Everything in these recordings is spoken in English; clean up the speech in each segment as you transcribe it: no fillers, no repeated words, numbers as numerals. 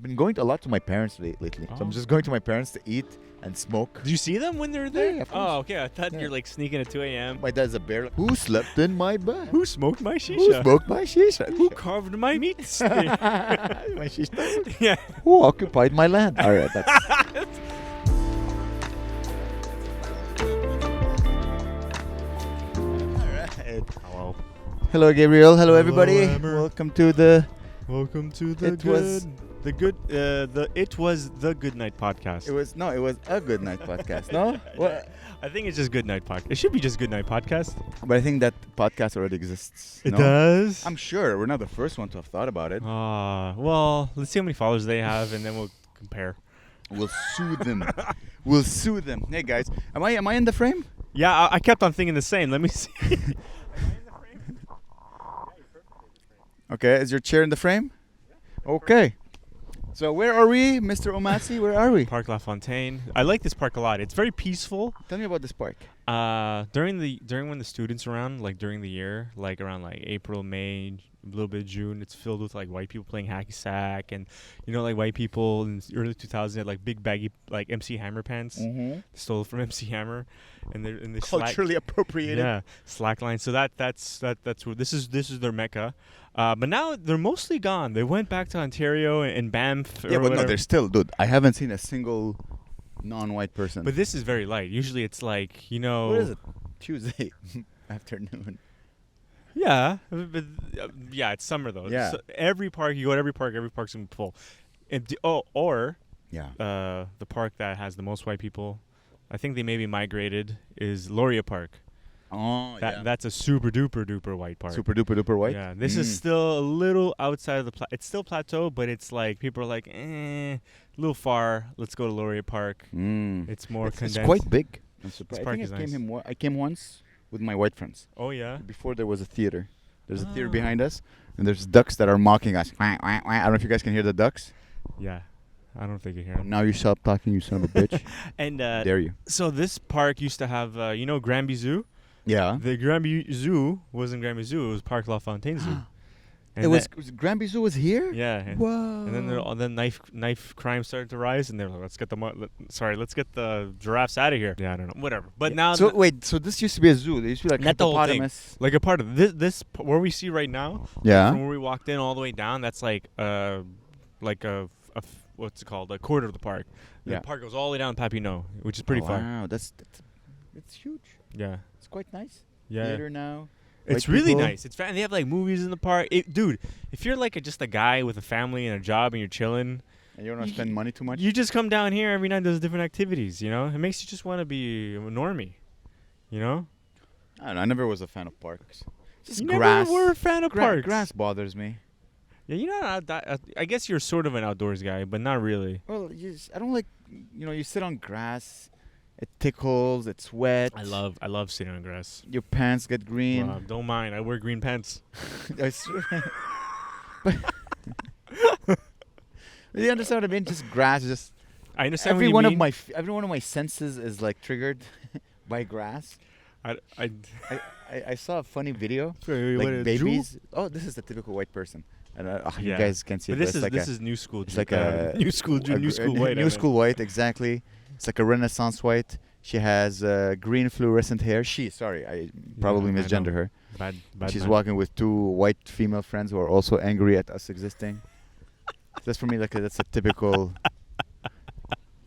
I've been going a lot to my parents lately. So I'm just going to my parents to eat and smoke. Do you see them when they're there? Yeah, of course. Oh, okay. I thought you're like sneaking at 2 a.m. My dad's a bear. Like, who slept in my bed? Who smoked my shisha? Who smoked my shisha? Who carved my meat steak? My shisha? Yeah. Who occupied my land? All right, that's... Hello. Hello, Gabriel. Hello, everybody. Amer. Welcome to the... Welcome to the It was- It was the Good Night podcast. It was a good night podcast. No? Well, I think it's just Good Night podcast. It should be just Good Night podcast. but I think that podcast already exists. It no? does. I'm sure we're not the first one to have thought about it. Well, let's see how many followers they have, and then we'll compare. We'll sue them. We'll sue them. Hey guys, am I in the frame? Yeah, I kept on thinking the same. Let me see. Okay, is your chair in the frame? Okay. So where are we, Mr. Omasi? Where are we? Park LaFontaine. I like this park a lot. It's very peaceful. Tell me about this park. During when the students are around, like during the year, like around like April, May, a little bit of June, it's filled with like white people playing hacky sack, and like white people in the early 2000s had like big baggy like MC Hammer pants, stole from MC Hammer, and they're in the Culturally appropriated. Yeah, slackline. So that's where this is their mecca. But now they're mostly gone. They went back to Ontario and Banff. Yeah, but no, they're still, dude. I haven't seen a single non-white person. But this is very light. Usually it's like, What is it? Tuesday afternoon. Yeah, but yeah, it's summer though. Yeah. So every park's gonna be full. Yeah. The park that has the most white people, I think they maybe migrated, is Laurier Park. Oh, yeah. That's a super duper white park. Super duper white. Yeah, this is still a little outside of the it's still plateau, but it's like people are like, a little far. Let's go to Laurier Park. It's more condensed. It's quite big. I'm surprised. This park I is think nice. I came once with my white friends. Oh yeah. Before there was a theater. There's a theater behind us, and there's ducks that are mocking us. I don't know if you guys can hear the ducks. Yeah, I don't think you hear them. Now you stop talking, you son of a bitch. And Dare you? so this park used to have, Granby Zoo. Yeah. The Granby Zoo wasn't Granby Zoo; it was Park LaFontaine Zoo. And It was Granby Zoo was here. Yeah. Whoa. And then knife crime started to rise, and they're like, let's get the giraffes out of here. Yeah, I don't know, whatever. But now, So wait, so this used to be a zoo. There used to be like Not the whole thing. hippopotamus. like a part of this where we see right now, Yeah. from where we walked in all the way down, that's like a what's it called, a quarter of the park. Yeah. The park goes all the way down to Papineau, which is pretty far. Wow, that's huge. Yeah. It's quite nice. Yeah. Theater now. It's White really people. nice. It's and they have like movies in the park. Dude, if you're like just a guy with a family and a job and you're chilling, And you don't want to spend money too much. you just come down here every night. There's different activities. It makes you just want to be a normie. I don't know. I never was a fan of parks. Just You grass. never were a fan of parks. Grass bothers me. Yeah, I guess you're sort of an outdoors guy, but not really. Well, I don't like. You sit on grass. It tickles. It's wet. I love sitting on grass. Your pants get green. Wow, don't mind. I wear green pants. That's but you understand what I mean? Just grass. Just I understand every what you one mean. of every one of my senses is like triggered by grass. I saw a funny video. Like babies. Oh, this is a typical white person. And you Yeah. guys can't see But it. this is new school. It's like a new school white. New school white, exactly. It's like a Renaissance white. She has green fluorescent hair. I probably I misgender know. her. Bad She's man. walking with two white female friends who are also angry at us existing. That's for me that's a typical.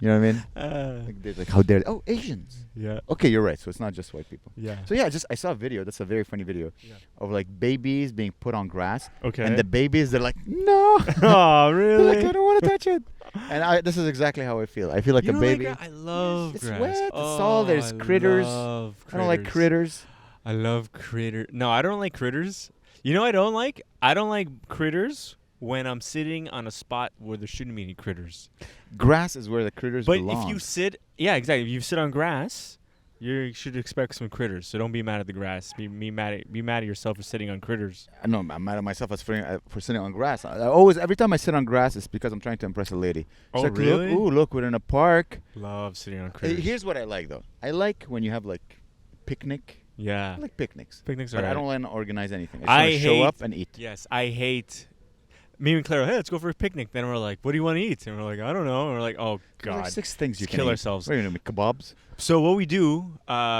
You know what I mean? Like, they're like, how dare? Oh, Asians. Yeah. Okay, you're right. So it's not just white people. Yeah. So yeah, I saw a video. That's a very funny video of like babies being put on grass, Okay. and the babies they're like, no. Oh, They're really? like, I don't want to touch it. And this is exactly how I feel. I feel like You a don't baby. I love It's grass. wet, it's all- there's I critters. love I don't like critters. I love critters. No, I don't like critters. You know what I don't like? I don't like critters when I'm sitting on a spot where there shouldn't be any critters. Grass is where the critters But belong. if you sit, yeah, exactly. If you sit on grass, you should expect some critters. So don't be mad at the grass. Be mad at yourself for sitting on critters. No, I'm mad at myself for sitting on grass. Every time I sit on grass, it's because I'm trying to impress a lady. She's Oh, like, really? Look, we're in a park. Love sitting on critters. Here's what I like though. I like when you have like picnic. Yeah. I like picnics. Picnics are But I right. don't want to organize anything. I I just want to show hate- up and eat. Yes, I hate me and Claire, hey, let's go for a picnic. Then we're like, what do you want to eat? And we're like, I don't know. And we're like, oh There's like God, 6 things you let's can kill eat. ourselves. What are you gonna make, kebabs? So what we do,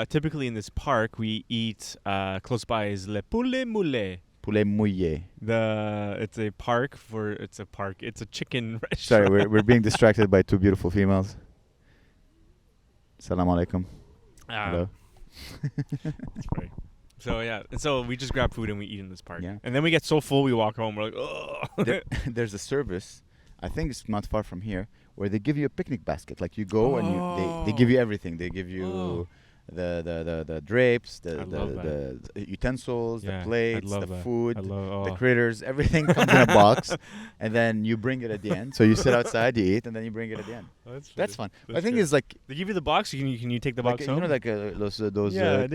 typically in this park, we eat close by is Le Poulet Moulet. Poulet mouillé. It's a chicken restaurant. Sorry, we're being distracted by 2 beautiful females. Salam alaikum. Hello. That's right. So yeah, and so we just grab food and we eat in this park. Yeah. And then we get so full we walk home. We're like, oh. There's a service, I think it's not far from here, where they give you a picnic basket. Like you go and they give you everything. They give you the drapes, the utensils, the plates, the food, the critters. Everything comes in a box, and then you bring it at the end. So you sit outside, you eat, and then you bring it at the end. That's fun. I think it's like they give you the box. Can you take the box home? You know, like those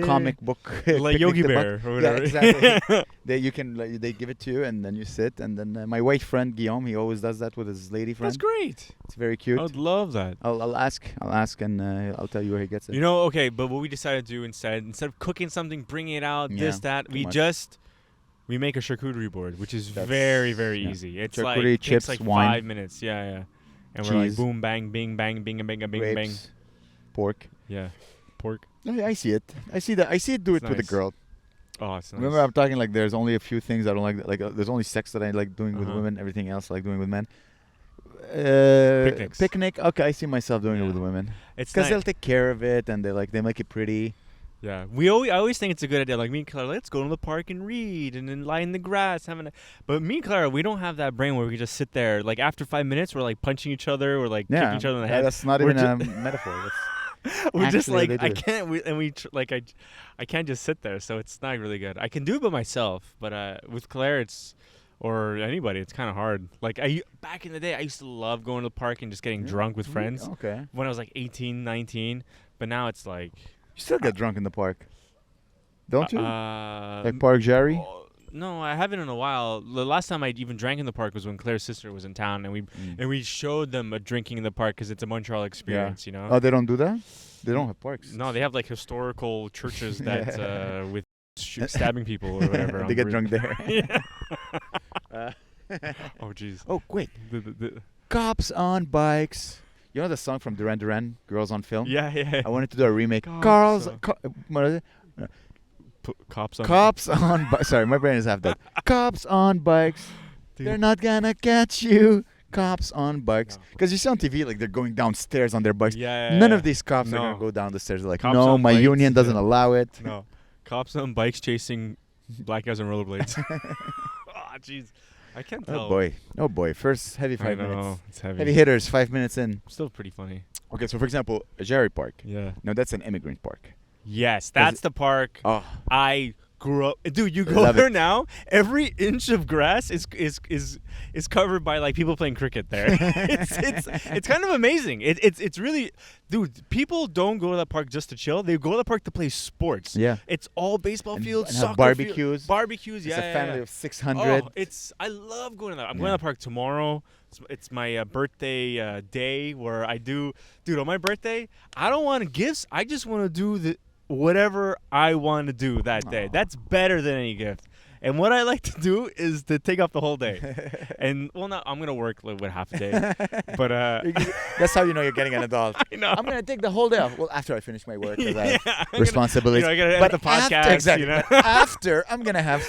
comic book, like Yogi Bear or whatever. Yeah, exactly. They give it to you, and then you sit, and then my white friend Guillaume, he always does that with his lady friend. That's great. It's very cute. I would love that. I'll ask, and I'll tell you where he gets it. You know, okay, but what we decided to do instead of cooking something, bringing it out, we make a charcuterie board, which is very, very easy. It's charcuterie, chips, takes like wine, 5 minutes. Yeah. And cheese, we're like boom, bang, bing, bang, bing, bing, bing, bing, bang. Pork. Yeah, pork. I see it. I see it. Do it with a girl. Oh, it's nice. Remember, I'm talking like there's only a few things I don't like. Like there's only sex that I like doing with women. Everything else I like doing with men. Picnic. Okay, I see myself doing it with women. It's because they'll take care of it and they make it pretty. Yeah, I always think it's a good idea. Like me and Clara, let's go to the park and read and then lie in the grass But me and Clara, we don't have that brain where we can just sit there. Like after 5 minutes, we're like punching each other, we're like kicking each other in the head. That's not even a metaphor. We're just like I can't. I can't just sit there. So it's not really good. I can do it by myself, but with Claire, or anybody, it's kind of hard. Like back in the day, I used to love going to the park and just getting drunk with friends. Okay. When I was like 18, 19, but now it's like. You still get drunk in the park, don't you? Like Park Jerry? No, I haven't in a while. The last time I even drank in the park was when Claire's sister was in town, and we showed them drinking in the park because it's a Montreal experience, you know. Oh, they don't do that? They don't have parks. No, they have like historical churches that with stabbing people or whatever. They get drunk there. Oh, jeez. Oh, wait. Cops on bikes. You know the song from Duran Duran, Girls on Film? Yeah. I wanted to do a remake. Cops on bikes. Sorry, my brain is half dead. Cops on bikes. Dude. They're not gonna catch you. Cops on bikes. Because you see on TV, like they're going downstairs on their bikes. None of these cops are gonna go down the stairs. They're like, no, my union doesn't allow it. No. Cops on bikes chasing black guys on rollerblades. Oh, jeez. I can't tell. Oh boy. First heavy 5 minutes. It's heavy. Heavy hitters, 5 minutes in. Still pretty funny. Okay, so for example, Jerry Park. Yeah. No, that's an immigrant park. Yes, that's the park I grew up. Dude, you go there now. Every inch of grass is covered by like people playing cricket there. it's kind of amazing. It's really, dude. People don't go to that park just to chill. They go to the park to play sports. Yeah, it's all baseball fields, and soccer barbecues. Barbecues. It's a family of 600. Oh, I love going to that. I'm going to the park tomorrow. It's my birthday day where I do. Dude, on my birthday, I don't want gifts. I just want to do whatever I want to do that day. That's better than any gift. And what I like to do is to take off the whole day. And I'm gonna work with half a day. But that's how you know you're getting an adult. I know. I'm gonna take the whole day off. Well, after I finish my work, because I have responsibilities. I gotta edit the podcast. Exactly. After I'm gonna have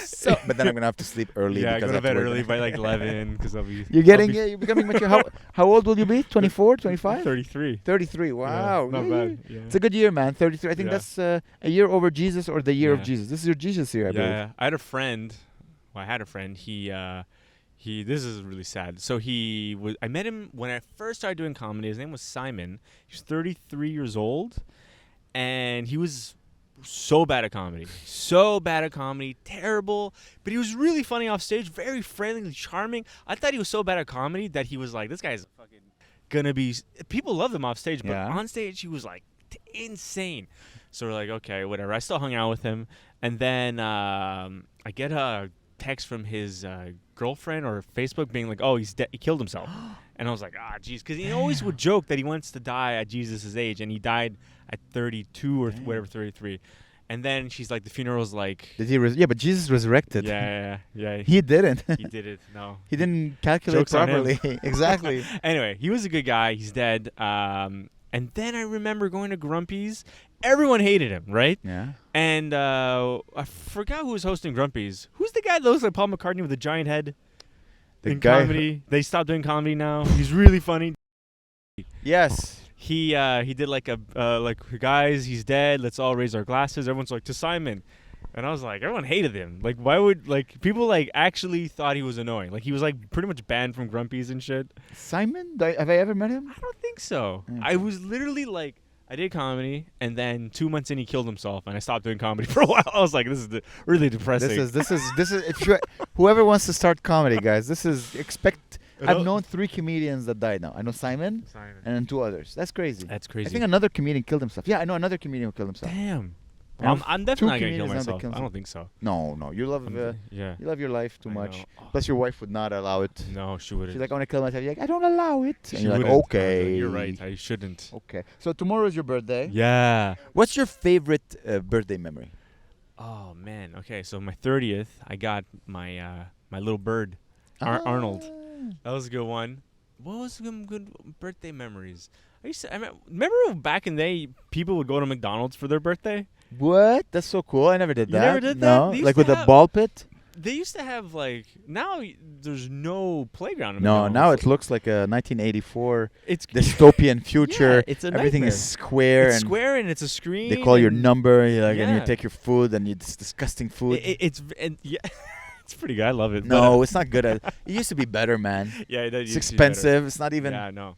but then I'm gonna have to sleep early. Yeah, go to bed early by like 11 because I'll be. You're becoming mature. How old will you be? 24, 25? 33. 33. Wow. Yeah, not bad. Yeah. It's a good year, man. 33. I think that's a year over Jesus or the year of Jesus. This is your Jesus year, I believe. Yeah. I had a friend. Well, I had a friend. He. This is really sad. So I met him when I first started doing comedy. His name was Simon. He was 33 years old, and he was so bad at comedy. Terrible. But he was really funny off stage. Very friendly, charming. I thought he was so bad at comedy that he was like, this guy's fucking gonna be. People loved him off stage, but on stage he was like insane. So we're like, okay, whatever. I still hung out with him, and then I get a text from his girlfriend or Facebook being like, oh, he's dead. He killed himself. And I was like, jeez. Because he always would joke that he wants to die at Jesus' age. And he died at 32 or whatever, 33. And then she's like, the funeral's like. Did he? Yeah, but Jesus resurrected. Yeah. He didn't. He did it. No. He didn't calculate Joke's on him. properly. Exactly. Anyway, he was a good guy. He's dead. And then I remember going to Grumpy's. Everyone hated him, right? Yeah. And I forgot who was hosting Grumpy's. Who's the guy that looks like Paul McCartney with a giant head? The in guy comedy. They stopped doing comedy now. He's really funny. Yes. He did like guys, he's dead. Let's all raise our glasses. Everyone's like, to Simon. And I was like, everyone hated him. Like, why would, like, people, like, actually thought he was annoying. Like, he was, like, pretty much banned from Grumpy's and shit. Simon? Have I ever met him? I don't think so. Okay. I was literally, like, I did comedy, and then 2 months in, he killed himself, and I stopped doing comedy for a while. I was like, this is really depressing. This is, if you, whoever wants to start comedy, guys, this is, I've known 3 comedians that died now. I know Simon. And then 2 others. That's crazy. That's crazy. I think another comedian killed himself. Yeah, I know another comedian who killed himself. Damn. Yeah. I'm definitely not gonna kill comedians now that myself. kill I don't think so. No, you love Yeah. you love your life too I much. know. Plus, your wife would not allow it. No, she wouldn't. She's like, I want to kill myself. You're like, I don't allow it. And She you're like, wouldn't. I was okay. You're right. I shouldn't. Okay. So tomorrow is your birthday. Yeah. What's your favorite birthday memory? Oh man. Okay. So my 30th, I got my my little bird, Arnold. That was a good one. What was some good birthday memories? Remember back in the day, people would go to McDonald's for their birthday. What? That's so cool. I never did You that. never did that? No, They used like to with a have- ball pit. They used to have like there's no playground. In No, McDonald's. now it looks like a 1984 it's dystopian future. Yeah, it's a Everything nightmare. is square It's and square and it's a screen. they call your and number. You're like, and you Yeah. take your food and it's disgusting food. It's it's pretty good. I love it. No, it's not good. It used to be better, man. Yeah, It's expensive. It's not even. Yeah, no.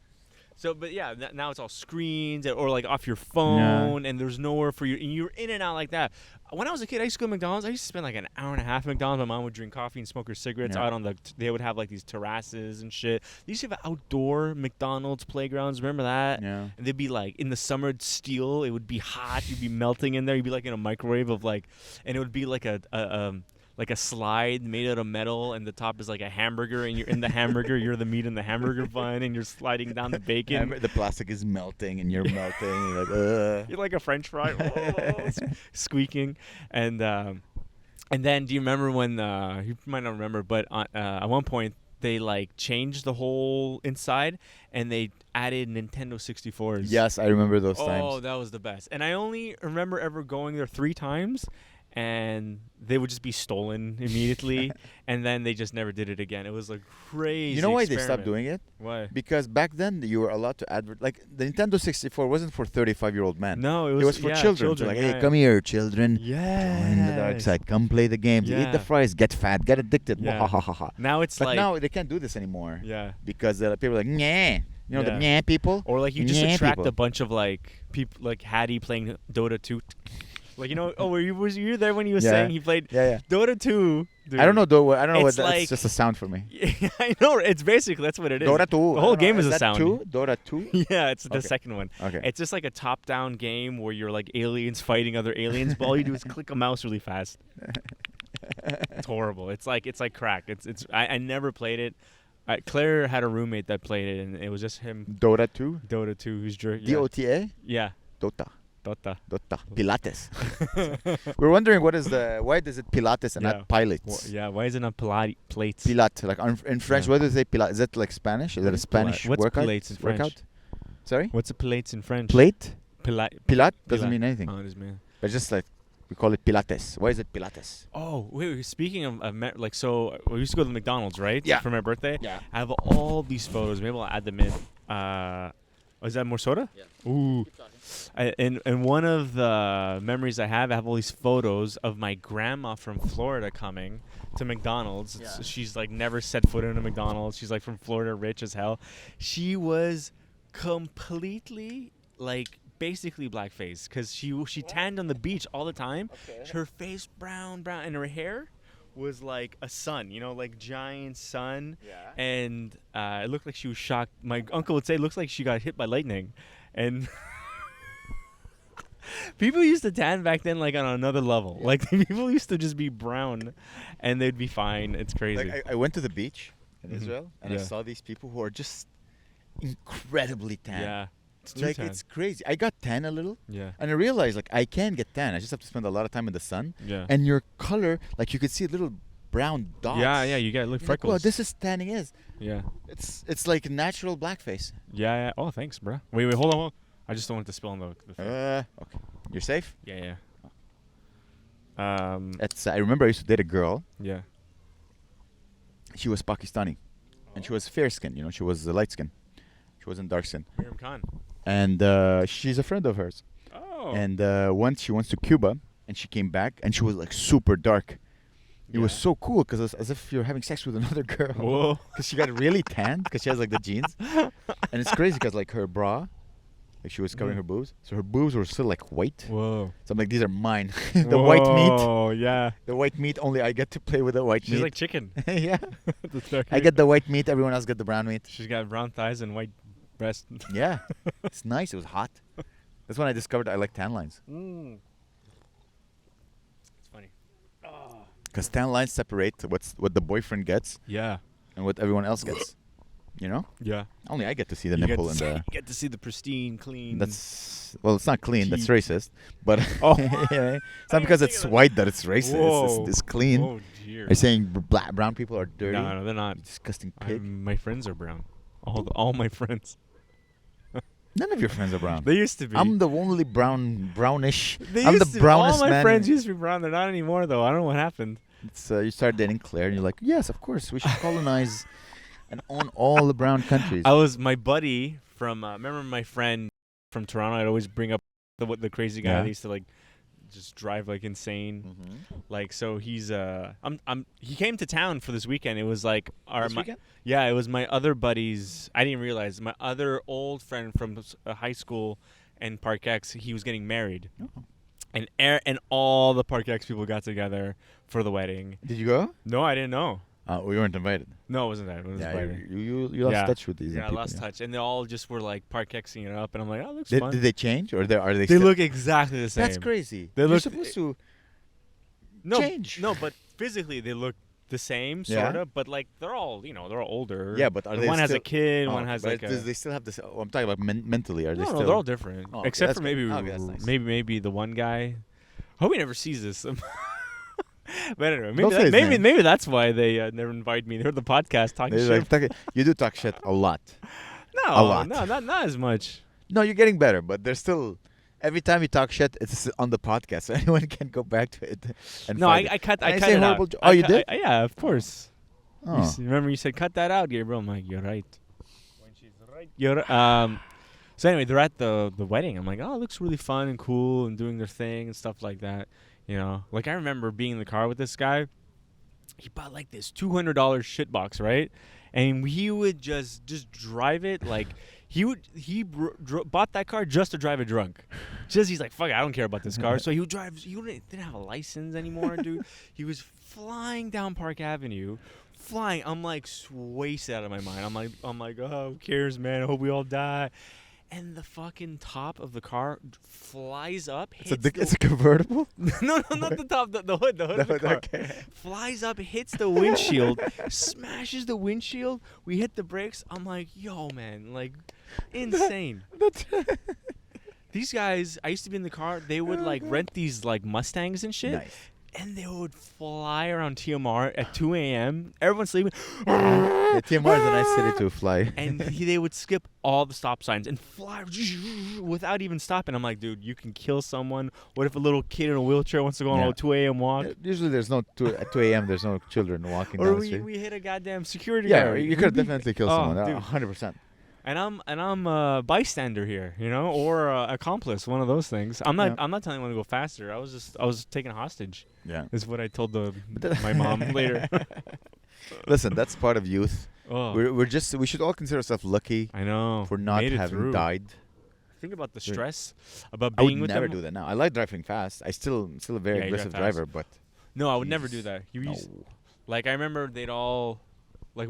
So, but yeah, now it's all screens or like off your phone, and there's nowhere for you. And you're in and out like that. When I was a kid, I used to go to McDonald's. I used to spend like an hour and a half at McDonald's. My mom would drink coffee and smoke her cigarettes out on they would have like these terraces and shit. They used to have outdoor McDonald's playgrounds. Remember that? Yeah. And they'd be like in the summer, it'd steel. It would be hot. You'd be melting in there. You'd be like in a microwave of like, and it would be like a slide made out of metal, and the top is like a hamburger, and you're in the hamburger, you're the meat in the hamburger bun, and you're sliding down the bacon. The plastic is melting, and you're melting. You're like, You're like a French fry, squeaking, and then do you remember when you might not remember, but at one point they like changed the whole inside, and they added Nintendo 64s. Yes, I remember those times. Oh, that was the best. And I only remember ever going there 3 times. And they would just be stolen immediately, and then they just never did it again. It was a crazy. You know why they experiment. stopped doing it? Why? Because back then you were allowed to advert. Like the Nintendo 64 wasn't for 35-year-old men. No, It was for children. So like, hey, come here, children. Join the dark side. Come play the games. Eat the fries. Get fat. Get addicted. Yeah. Now it's But like now they can't do this anymore. Yeah. Because people are like, nah. You know the Yeah. nah people? Or like you just Nyeh attract people. a bunch of like people like Hattie playing Dota 2. Like, you know, were you there when he was saying he played Dota 2? Dude. I don't know. I don't know what It's that's like- just a sound for me. I know. It's basically that's what it is. Dota 2. The whole game is a that sound. 2? Dota 2? Yeah, it's the Okay. second one. Okay. It's just like a top-down game where you're like aliens fighting other aliens, but all you do is click a mouse really fast. It's horrible. It's like crack. I never played it. Claire had a roommate that played it, and it was just him. Dota 2? Dota 2, who's DOTA? Yeah. Dota. Dota. Pilates. We're wondering why does it Pilates and not pilates? Why is it not plates? Pilates, like in French, what do they say Pilates? Is that like Spanish? Is that a Spanish What's workout? pilates in French? Workout? Sorry? What's a plates in French? Plate? Pilat Doesn't mean anything. Oh, it is, man. But just like, we call it Pilates. Why is it Pilates? Oh, wait. Speaking of, so we used to go to McDonald's, right? Yeah. For my birthday. Yeah. I have all these photos. Maybe I'll add them in. Is that more soda? Yeah. Ooh. And one of the memories I have all these photos of my grandma from Florida coming to McDonald's. Yeah. She's like never set foot in a McDonald's. She's like from Florida, rich as hell. She was completely like basically blackface because she tanned on the beach all the time. Okay. Her face brown, and her hair was like a sun, like giant sun. Yeah. And it looked like she was shocked. My uncle would say it looks like she got hit by lightning. And people used to tan back then like on another level. Yeah. Like people used to just be brown and they'd be fine. It's crazy. Like I went to the beach in Mhm. Israel and I Yeah. saw these people who are just incredibly tan. Yeah. It's too Like tan. it's crazy. I got tan a little, Yeah. and I realized like I can get tan. I just have to spend a lot of time in the sun. Yeah. And your color, like you could see little brown dots. Yeah. You got You're like like, freckles. wow, this is tanning is. Yeah. It's like natural blackface. Yeah. Oh, thanks, bro. Wait. Hold on. I just don't want it to spill on the thing. Okay. You're safe. Yeah. It's. I remember I used to date a girl. Yeah. She was Pakistani, and she was fair skinned. You know, she was light skin. She wasn't dark skin. Miriam Khan. And she's a friend of hers. Oh. And once she went to Cuba, and she came back, and she was like super dark. It was so cool because it's as if you're having sex with another girl. Whoa. Because she got really tanned because she has like the jeans, and it's crazy because like her bra, like she was covering her boobs, so her boobs were still like white. Whoa. So I'm like, these are mine. The white meat. Oh yeah. The white meat. Only I get to play with the white She's meat. like chicken. Yeah. The I get the white meat. Everyone else get the brown meat. She's got brown thighs and white breast. Yeah. It's nice. It was hot. That's when I discovered I like tan lines. It's funny. Because tan lines separate what the boyfriend gets Yeah. and what everyone else gets. You know? Yeah. Only I get to see the You nipple get and to the. see, you get to see the pristine, clean. That's well, it's not clean. That's Teeth. racist. But Oh. yeah, it's not even because think it's of that. white that it's racist. Whoa. It's clean. Oh dear. Are you saying brown people are dirty? No, they're not. You disgusting pig. My friends are brown. All my friends. None of your friends are brown. They used to be. I'm the only brownish. They I'm the used to be. brownest All my man. friends used to be brown. They're not anymore though. I don't know what happened. It's, you start dating Claire, and you're like, yes, of course, we should colonize and own all the brown countries. My buddy from. Remember my friend from Toronto? I'd always bring up the crazy guy Yeah. that used to like just drive like insane. Like so he's he came to town for this weekend. It was like This weekend? Yeah, it was my other buddies. I didn't realize my other old friend from high school and Park X. He was getting married, Oh. and all the Park X people got together for the wedding. Did you go? No, I didn't know. We weren't invited. No, it wasn't that. It was Yeah, invited. you lost Yeah. touch with these Yeah, I people. lost touch, and they all just were like Park Xing it up, and I'm like, oh, it looks Did, fun. did they change or are they They still- look exactly the same. That's crazy. They You're look- supposed to no, change. No, but physically they look the same, Yeah. sort of. But like they're all older. Yeah, but are And they one has a still- kid, Oh, one has but like does a. they still have this? Oh, I'm talking about mentally. Are they No, still? they're all different, Oh, okay, except that's for good. maybe Okay, that's nice. maybe the one guy. I hope he never sees this. But anyway, Don't say his name. maybe that's why they never invite me. They heard the podcast talking They're shit. like, you do talk shit a lot. No, a lot. no, not as much. No, you're getting better, but there's still. Every time you talk shit, it's on the podcast, so anyone can go back to it. And No, find I it. cut And I cut say it horrible out. Oh, you did? Yeah, of course. Oh. Remember you said cut that out, Gabriel. I'm like, you're right. When she's right, you're So anyway, they're at the wedding. I'm like, oh, it looks really fun and cool and doing their thing and stuff like that. You know, like I remember being in the car with this guy. He bought like this $200 shit box, right? And he would just drive it like he bought that car just to drive it drunk. Just he's like, fuck it, I don't care about this car. So he would drive. He didn't have a license anymore, dude. He was flying down Park Avenue, flying. I'm like wasted out of my mind. I'm like, oh, who cares, man? I hope we all die. And the fucking top of the car flies up. It's a convertible. No, not the top. The hood. The hood of the car Okay. flies up, hits the windshield, smashes the windshield. We hit the brakes. I'm like, yo, man, like, insane. These guys, I used to be in the car. They would like rent these like Mustangs and shit. Nice. And they would fly around TMR at 2 a.m. Everyone's sleeping. Yeah, TMR is a nice city to fly. And they would skip all the stop signs and fly without even stopping. I'm like, dude, you can kill someone. What if a little kid in a wheelchair wants to go on a 2 a.m. walk? Usually there's no at 2 a.m. There's no children walking Or down the street. we hit a goddamn security Yeah, guard. you could definitely kill Oh, someone. dude. 100%. And I'm a bystander here, you know, or accomplice, one of those things. I'm not telling anyone to go faster. I was taken hostage. Yeah. Is what I told my mom later. Listen, that's part of youth. Oh, We should all consider ourselves lucky I know. for not Made it having through. died. Think about the Sure. stress about I would being with never them. do that now. I like driving fast. I'm still a very Yeah, you drive aggressive fast. driver, but No, I would never Jesus. do that. no. Like I remember we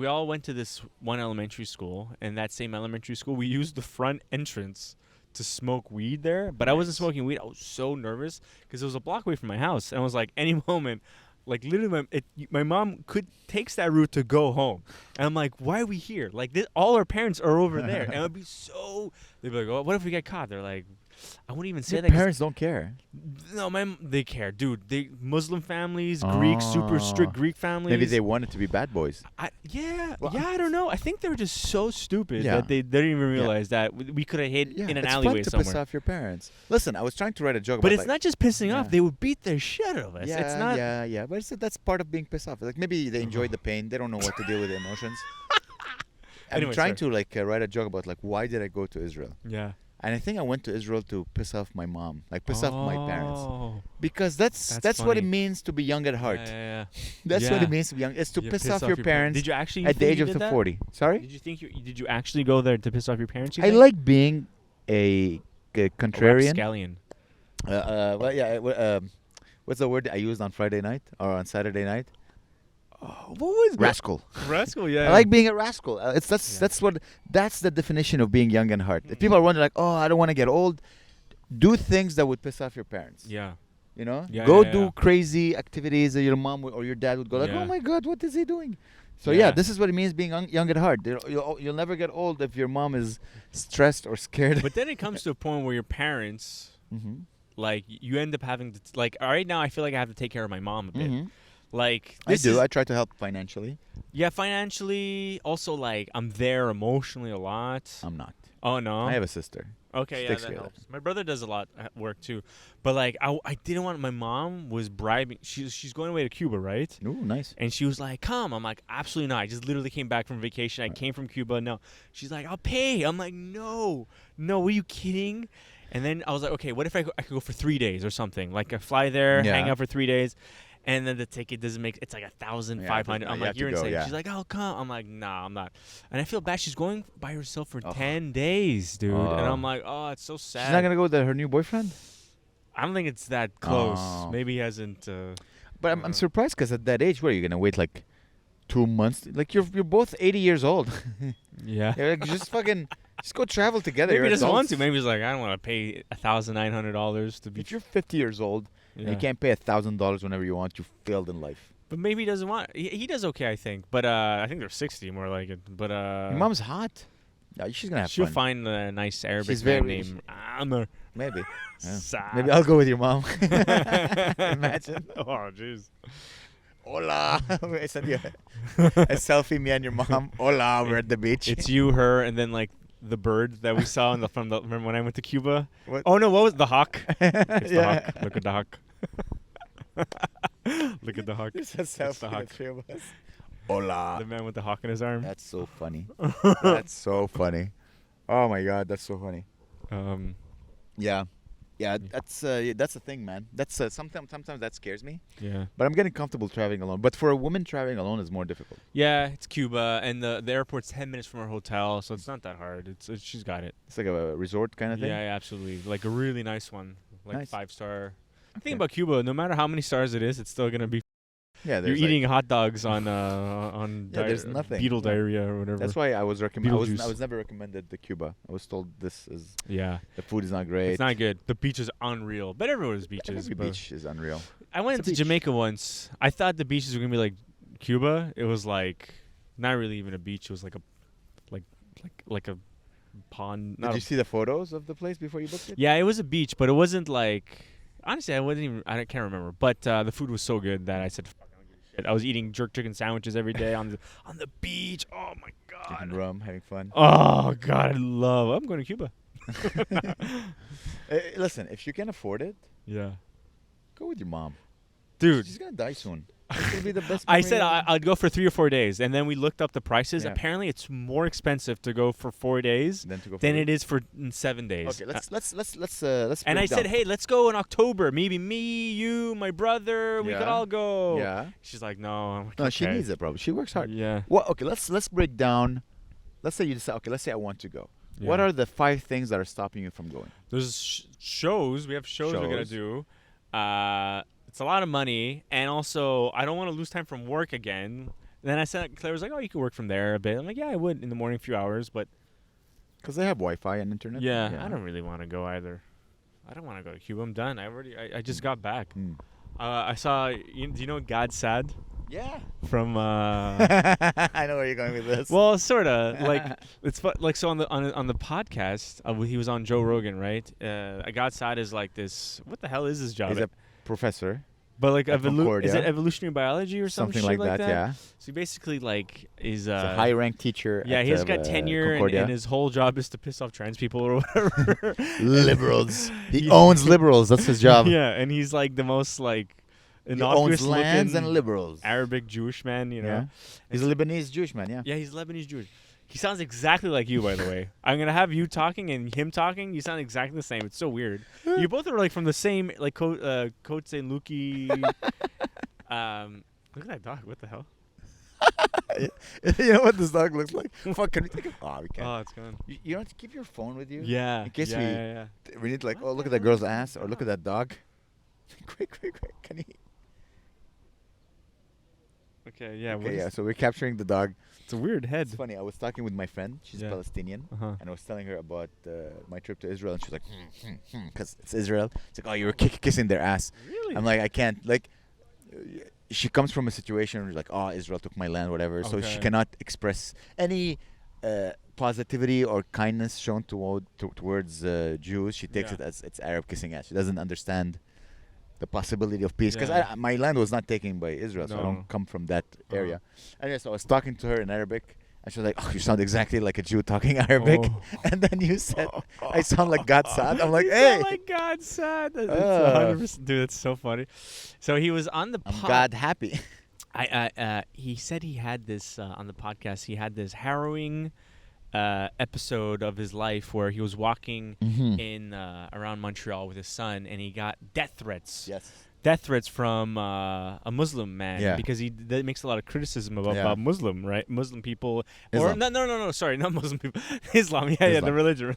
all went to this one elementary school, and that same elementary school we used the front entrance to smoke weed there, but I wasn't Nice. smoking weed. I was so nervous because it was a block away from my house, and I was like, any moment, Like literally, my mom takes that route to go home, and I'm like, why are we here? Like all our parents are over there, and it'd be so. They'd be like, oh, what if we get caught? They're like, I wouldn't even say Your that. parents don't care. No, they care, dude. They Muslim families, Greek, super strict Greek families. Maybe they wanted to be bad boys. I don't know. I think they were just so stupid that they didn't even realize that we could have hid in an alleyway somewhere. It's somewhere. fun to piss off your parents. Listen, I was trying to write a joke but about it's not just pissing off. They would beat the shit out of us. Yeah, it's not. Yeah. But that's part of being pissed off. Like maybe they enjoy the pain. They don't know what to deal with the emotions. I'm trying to write a joke about why did I go to Israel? Yeah. And I think I went to Israel to piss off my mom, piss off my parents, because that's what it means to be young at heart. Yeah. That's what it means to be young. It's to piss off your parents. Did you actually at the age of 40? Sorry. Did you actually go there to piss off your parents? I like being a contrarian. Scallion. What's the word I used on Friday night or on Saturday night? What was rascal? Rascal, yeah. I like being a rascal. That's the definition of being young and hard. If people are wondering I don't want to get old, do things that would piss off your parents. Yeah. You know, go do crazy activities that your mom or your dad would go oh my God, what is he doing? So this is what it means being young at heart. You'll never get old if your mom is stressed or scared. But then it comes to a point where your parents, you end up having to right now I feel like I have to take care of my mom a bit. I try to help financially. Yeah, financially. Also, I'm there emotionally a lot. I'm not. Oh, no? I have a sister. Okay, that helps. My brother does a lot at work, too. But, I didn't want... My mom was bribing... She's going away to Cuba, right? Ooh, nice. And she was like, come. I'm like, absolutely not. I just literally came back from vacation. I came from Cuba. No. She's like, I'll pay. I'm like, no. No, are you kidding? And then I was like, okay, what if I could go for 3 days or something? I fly there, hang out for 3 days... And then the ticket doesn't make it's $1,500. I'm like, you're insane. She's like, oh, come. I'm like, nah, I'm not. And I feel bad. She's going by herself for 10 days, dude. And I'm like, oh, it's so sad. She's not going to go with her new boyfriend? I don't think it's that close. Maybe he hasn't. But I'm surprised because at that age, what are you going to wait 2 months? You're both 80 years old. Yeah. Just go travel together. Maybe he doesn't want to. Maybe he's like, I don't want to pay $1,900 to be. If you're 50 years old. Yeah. You can't pay $1,000 whenever you want. You failed in life. But maybe he doesn't want. He does okay, I think. But I think they're 60 more like it. But your mom's hot. No, she's gonna have She'll fun. Find a nice Arabic man named Amer. Maybe. Yeah. Maybe I'll go with your mom. Imagine. Oh, jeez. Hola. I sent you a selfie, me and your mom. Hola, we're at the beach. It's you, her, and then the bird that we saw remember when I went to Cuba? What? Oh no, what was the hawk? It's the hawk. Look at the hawk. Look at the hawk. It's a selfie, the hawk. The three of us. Hola. The man with the hawk in his arm. That's so funny. That's so funny. Oh my God, that's so funny. Yeah, that's the thing, man. That's sometimes that scares me. Yeah. But I'm getting comfortable traveling alone. But for a woman, traveling alone is more difficult. Yeah, it's Cuba, and the airport's 10 minutes from our hotel, so it's not that hard. She's got it. It's like a resort kind of thing. Yeah, absolutely. Like a really nice one, nice. 5-star. The thing about Cuba, no matter how many stars it is, it's still gonna be. Yeah, you're eating hot dogs on there's nothing. Beetle diarrhea or whatever. That's why I was recommended. I was never recommended the Cuba. I was told this is. Yeah. The food is not great. It's not good. The beach is unreal, but everywhere's beaches. Every beach is unreal. I went to Jamaica once. I thought the beaches were gonna be like Cuba. It was not really even a beach. It was like a pond. Did you see the photos of the place before you booked it? Yeah, it was a beach, but it wasn't like. Honestly, I can't remember. But the food was so good that I said. I was eating jerk chicken sandwiches every day on the beach. Oh my God! Drinking rum, having fun. Oh God, I'm going to Cuba. Listen, if you can afford it, go with your mom, dude. She's gonna die soon. It's gonna be the best. I said I'd go for 3 or 4 days, and then we looked up the prices. Yeah. Apparently, it's more expensive to go for 4 days than it is for 7 days. Okay, let's. And I said, hey, let's go in October. Maybe me, you, my brother, we could all go. Yeah. She's like, no. I'm like, no, she needs it, probably. She works hard. Yeah. Well, okay, let's break down. Let's say you decide. Okay, let's say I want to go. Yeah. What are the 5 things that are stopping you from going? There's shows. We have shows we're gonna do. It's a lot of money, and also I don't want to lose time from work again. Then I said, Claire was like, "Oh, you could work from there a bit." I'm like, "Yeah, I would in the morning, a few hours, but because they have Wi-Fi and internet." Yeah, I don't really want to go either. I don't want to go to Cuba. I'm done. I just got back. I saw. Do you know God Sad Yeah. from? I know where you're going with this. Well, sorta. Like like so on the podcast. He was on Joe Rogan, right? God Sad is like this. What the hell is his job? He's a professor. But like at Concordia. is it evolutionary biology or Something shit like that? Yeah. So he basically like is He's a high-ranked teacher. yeah, at, he's got tenure and his whole job is to piss off trans people or whatever. Liberals. He owns liberals. That's his job. Yeah, and he's like the most like He innocuous owns lands looking and liberals. Arabic Jewish man, you know. Yeah. He's a Lebanese Jewish man. Yeah. Yeah, he's Lebanese Jewish. He sounds exactly like you, by the way. I'm gonna have you talking and him talking. You sound exactly the same. It's so weird. You both are like from the same like Cote St. Lucie. Look at that dog. What the hell? You know what this dog looks like? Fuck, can we take it? Oh, we can't. Oh, it's gone. You don't have to keep your phone with you? Yeah. In case yeah. we need like, oh, look at that girl's ass or look at that dog. quick. Can he? Okay, yeah. Okay, yeah. So we're capturing the dog. It's a weird head. It's funny. I was talking with my friend. She's Yeah. Palestinian. Uh-huh. And I was telling her about my trip to Israel. And she's like, because it's Israel. It's like, oh, you were kissing their ass. Really? I'm like, I can't. Like, she comes from a situation where like, oh, Israel took my land, whatever. So she Okay. cannot express any positivity or kindness shown towards Jews. She takes Yeah. it as it's Arab kissing ass. She doesn't understand the possibility of peace because Yeah. my land was not taken by Israel, so I No. don't come from that area. Anyway, so I was talking to her in Arabic. And she was like, oh, you sound exactly like a Jew talking Arabic. Oh. And then you said, I sound like God Sad. I'm like, You hey, sound like God sad. That's Uh. 100%. Dude, that's so funny. So he was on the I'm God happy. he said he had this on the podcast. He had this harrowing episode of his life where he was walking in around Montreal with his son, and he got death threats. Yes. Death threats from a Muslim man Yeah. because that makes a lot of criticism about, Yeah. about Muslim, right? Muslim people Islam. or no, sorry, not Muslim people. Islam, yeah, the Islam. religion.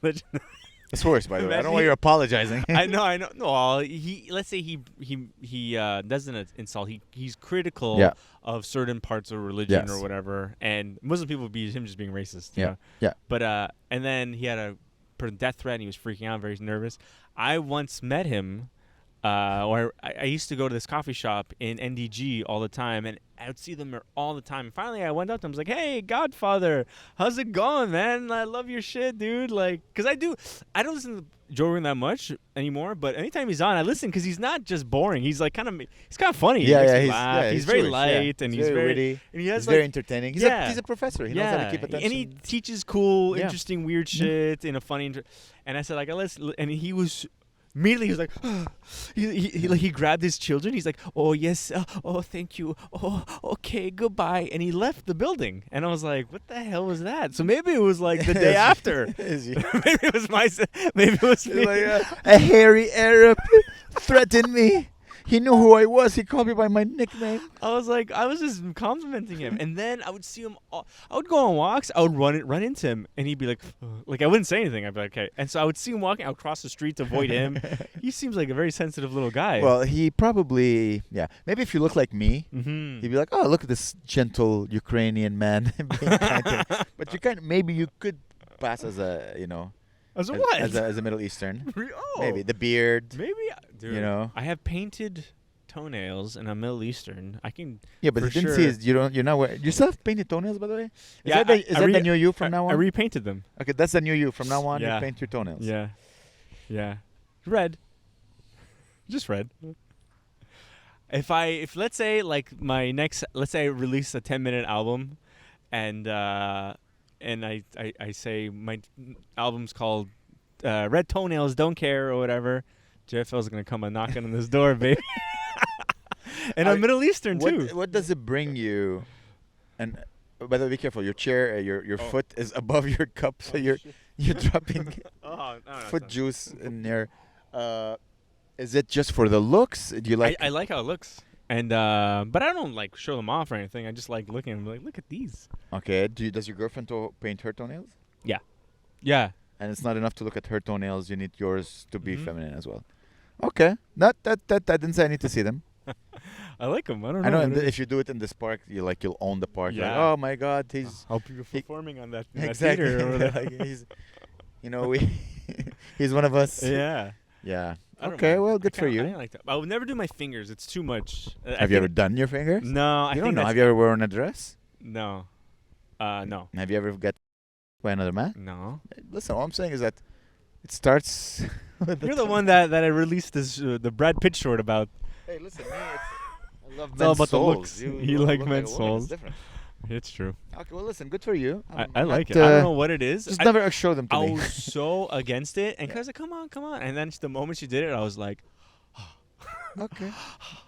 It's worse, by the way. I don't know Imagine why you're apologizing. I know. No, well, let's say he doesn't insult. He's critical Yeah. of certain parts of religion Yes. or whatever, and Muslim people would be him just being racist. You Yeah. know? Yeah. But and then he had a death threat, and he was freaking out, very nervous. I once met him. Or I used to go to this coffee shop in NDG all the time, and I would see them there all the time. And finally, I went up to him. I was like, "Hey, Godfather, how's it going, man? I love your shit, dude." Like, cause I don't listen to Joe Rogan that much anymore, but anytime he's on, I listen because he's not just boring. He's like kind of funny. He makes me laugh. He's very Jewish, light, and he's very witty. and he has He's like very entertaining. He's a professor. He knows how to keep attention. and he teaches cool, Yeah. interesting, weird shit in a funny. And I said like, and he was. Immediately, he was like, he grabbed his children. He's like, oh, yes. Oh, thank you. Oh, okay, goodbye. And he left the building. And I was like, what the hell was that? So maybe it was like the day after. Maybe it was maybe it was me. Like, a hairy Arab threatened me. He knew who I was. He called me by my nickname. I was just complimenting him. And then I would see him. I would go on walks. I would run into him. And he'd be like I wouldn't say anything. I'd be like, okay. And so I would see him walking. I would cross the street to avoid him. He seems like a very sensitive little guy. Well, he probably, maybe if you look like me, Mm-hmm. he'd be like, oh, look at this gentle Ukrainian man being kind to me. But maybe you could pass as a, As a what? as a Middle Eastern. Oh. Maybe the beard. Maybe, dude. You know? I have painted toenails and I'm Middle Eastern. I can. Yeah, but for the thing sure. is, you're not wearing. You still have painted toenails, by the way. Is Yeah, that I the new you from now on? I repainted them. Okay, that's the new you. From now on, Yeah. you paint your toenails. Yeah. Red. Just red. If let's say like let's say I release a 10-minute album, and I say my album's called Red Toenails Don't Care or whatever, JFL's gonna come and knocking on this door, baby. And I'm Middle Eastern too. What does it bring you? And by the way, be careful. Your chair, your foot is above your cup, so you're dropping No, foot juice in there. Is it just for the looks? Do you like? I like how it looks, and but I don't like show them off or anything. I just like looking. I'm like, look at these. Okay. Does your girlfriend paint her toenails? Yeah. And it's not enough to look at her toenails. You need yours to be Mhm. feminine as well. Okay. Not that. I didn't say I need to see them. I like them. I don't know. I know. And if you do it in this park, you'll own the park. You're like, Yeah. oh my God, he's I'll be performing on that. exactly. That theater over there. Like, he's one of us. Yeah. Yeah. I don't Okay, mind. well, good I for kinda- I you. didn't like that. I would never do my fingers. It's too much. Have you ever done your fingers? No, I You think don't know. that's Have you ever worn a dress? no. No. Have you ever got by another man? No. Listen, all I'm saying is that it starts. with You're the one that I released this the Brad Pitt short about. Hey, listen, me, I love It's all men's about the souls. looks. You You look like a men's woman, it's souls. different. It's true. Okay, well, listen, good for you. I like it. I don't know what it is. Just I, never show them to I me. was so against it, and Claire's like, "Come on, come on!" And then the moment she did it, I was like, Okay,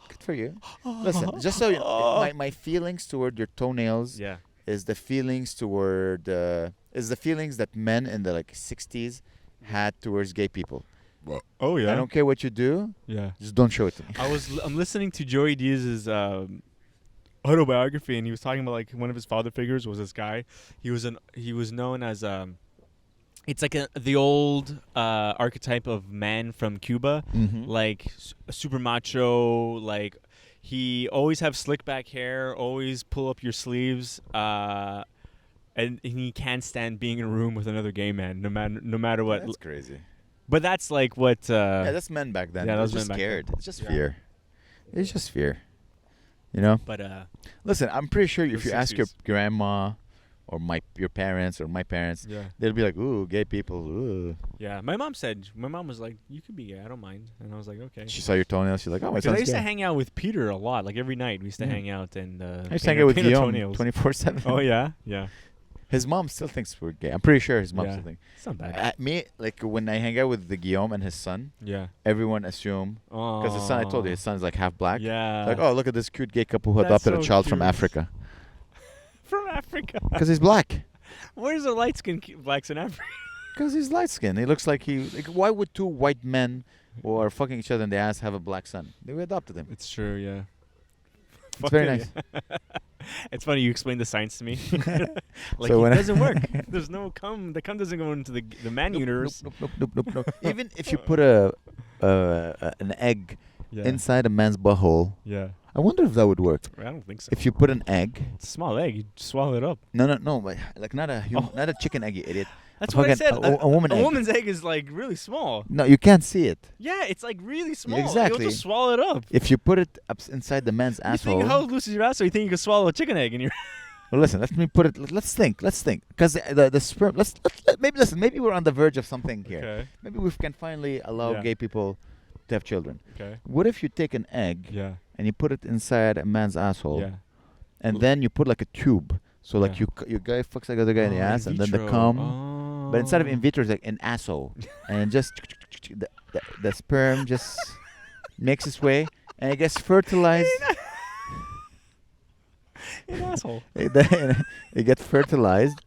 good for you. Listen, just so you know, my feelings toward your toenails "Yeah, is the feelings toward is the feelings that men in the like 60s had towards gay people. oh yeah, I don't care what you do, yeah." just don't show it to me. I'm listening to Joey Diaz's autobiography, and he was talking about like one of his father figures was this guy. He was known as it's like the old archetype of man from Cuba, Mm-hmm. like super macho, like he always have slick back hair, always pull up your sleeves, and he can't stand being in a room with another gay man, no matter what. That's crazy. But that's like what. Yeah, that's men back then. yeah, They're those just men back then. scared. It's just Yeah. fear. It's just fear. You know. But Listen, I'm pretty sure The if you ask your 60s. grandma or your parents or my parents, yeah, they'll be like, "Ooh, gay people." Ooh. yeah. My mom was like, "You could be gay. I don't mind." And I was like, "Okay." She saw your toenails. She's like, "Oh, my Because I son's used to gay." hang out with Peter a lot, like every night. We used to Yeah. hang out and. I used to hang out with paint our Guillaume toenails. 24/7. Oh yeah, yeah. His mom still thinks we're gay. I'm pretty sure his mom Yeah. still thinks. It's not bad. Me, like when I hang out with the Guillaume and his son, Yeah. everyone assume because his son. I told you, his son is like half black. Yeah. Like, oh, look at this cute gay couple who That's adopted a so child from cute. Africa From Africa. because he's black. Where's the light skinned blacks in Africa? Because he's light skinned. He looks like he. Like, why would two white men who are fucking each other in the ass have a black son? They adopted him. It's true, yeah. It's very nice. It's funny you explained the science to me. Like So when it I- doesn't work. There's no cum. The cum doesn't go into the man universe. Nope. Even if you put an egg Yeah. inside a man's butthole, Yeah. I wonder if that would work. I don't think so. If you put an egg, It's a small egg, you just swallow it up. no, but like not a not a chicken egg, you idiot. That's A what I fucking- said. a woman A egg. woman's egg is like really small. No, you can't see it. Yeah, it's like really small. Exactly. You'll just swallow it up. If you put it inside the man's You asshole. think how loose is your asshole? You think you can swallow a chicken egg in your? Well, listen, let me put it. Let's think. Because the sperm. Maybe listen. Maybe we're on the verge of something here. Okay. Maybe we can finally allow Yeah. gay people to have children. Okay. What if you take an egg Yeah. and you put it inside a man's asshole, Yeah. and then you put like a tube, so like Yeah. your guy fucks like other guy in the Oh, ass, in and then the vitro. cum. But instead of in Oh. vitro, it's like an asshole, and just the sperm just makes its way, and it gets fertilized. An asshole. It gets fertilized,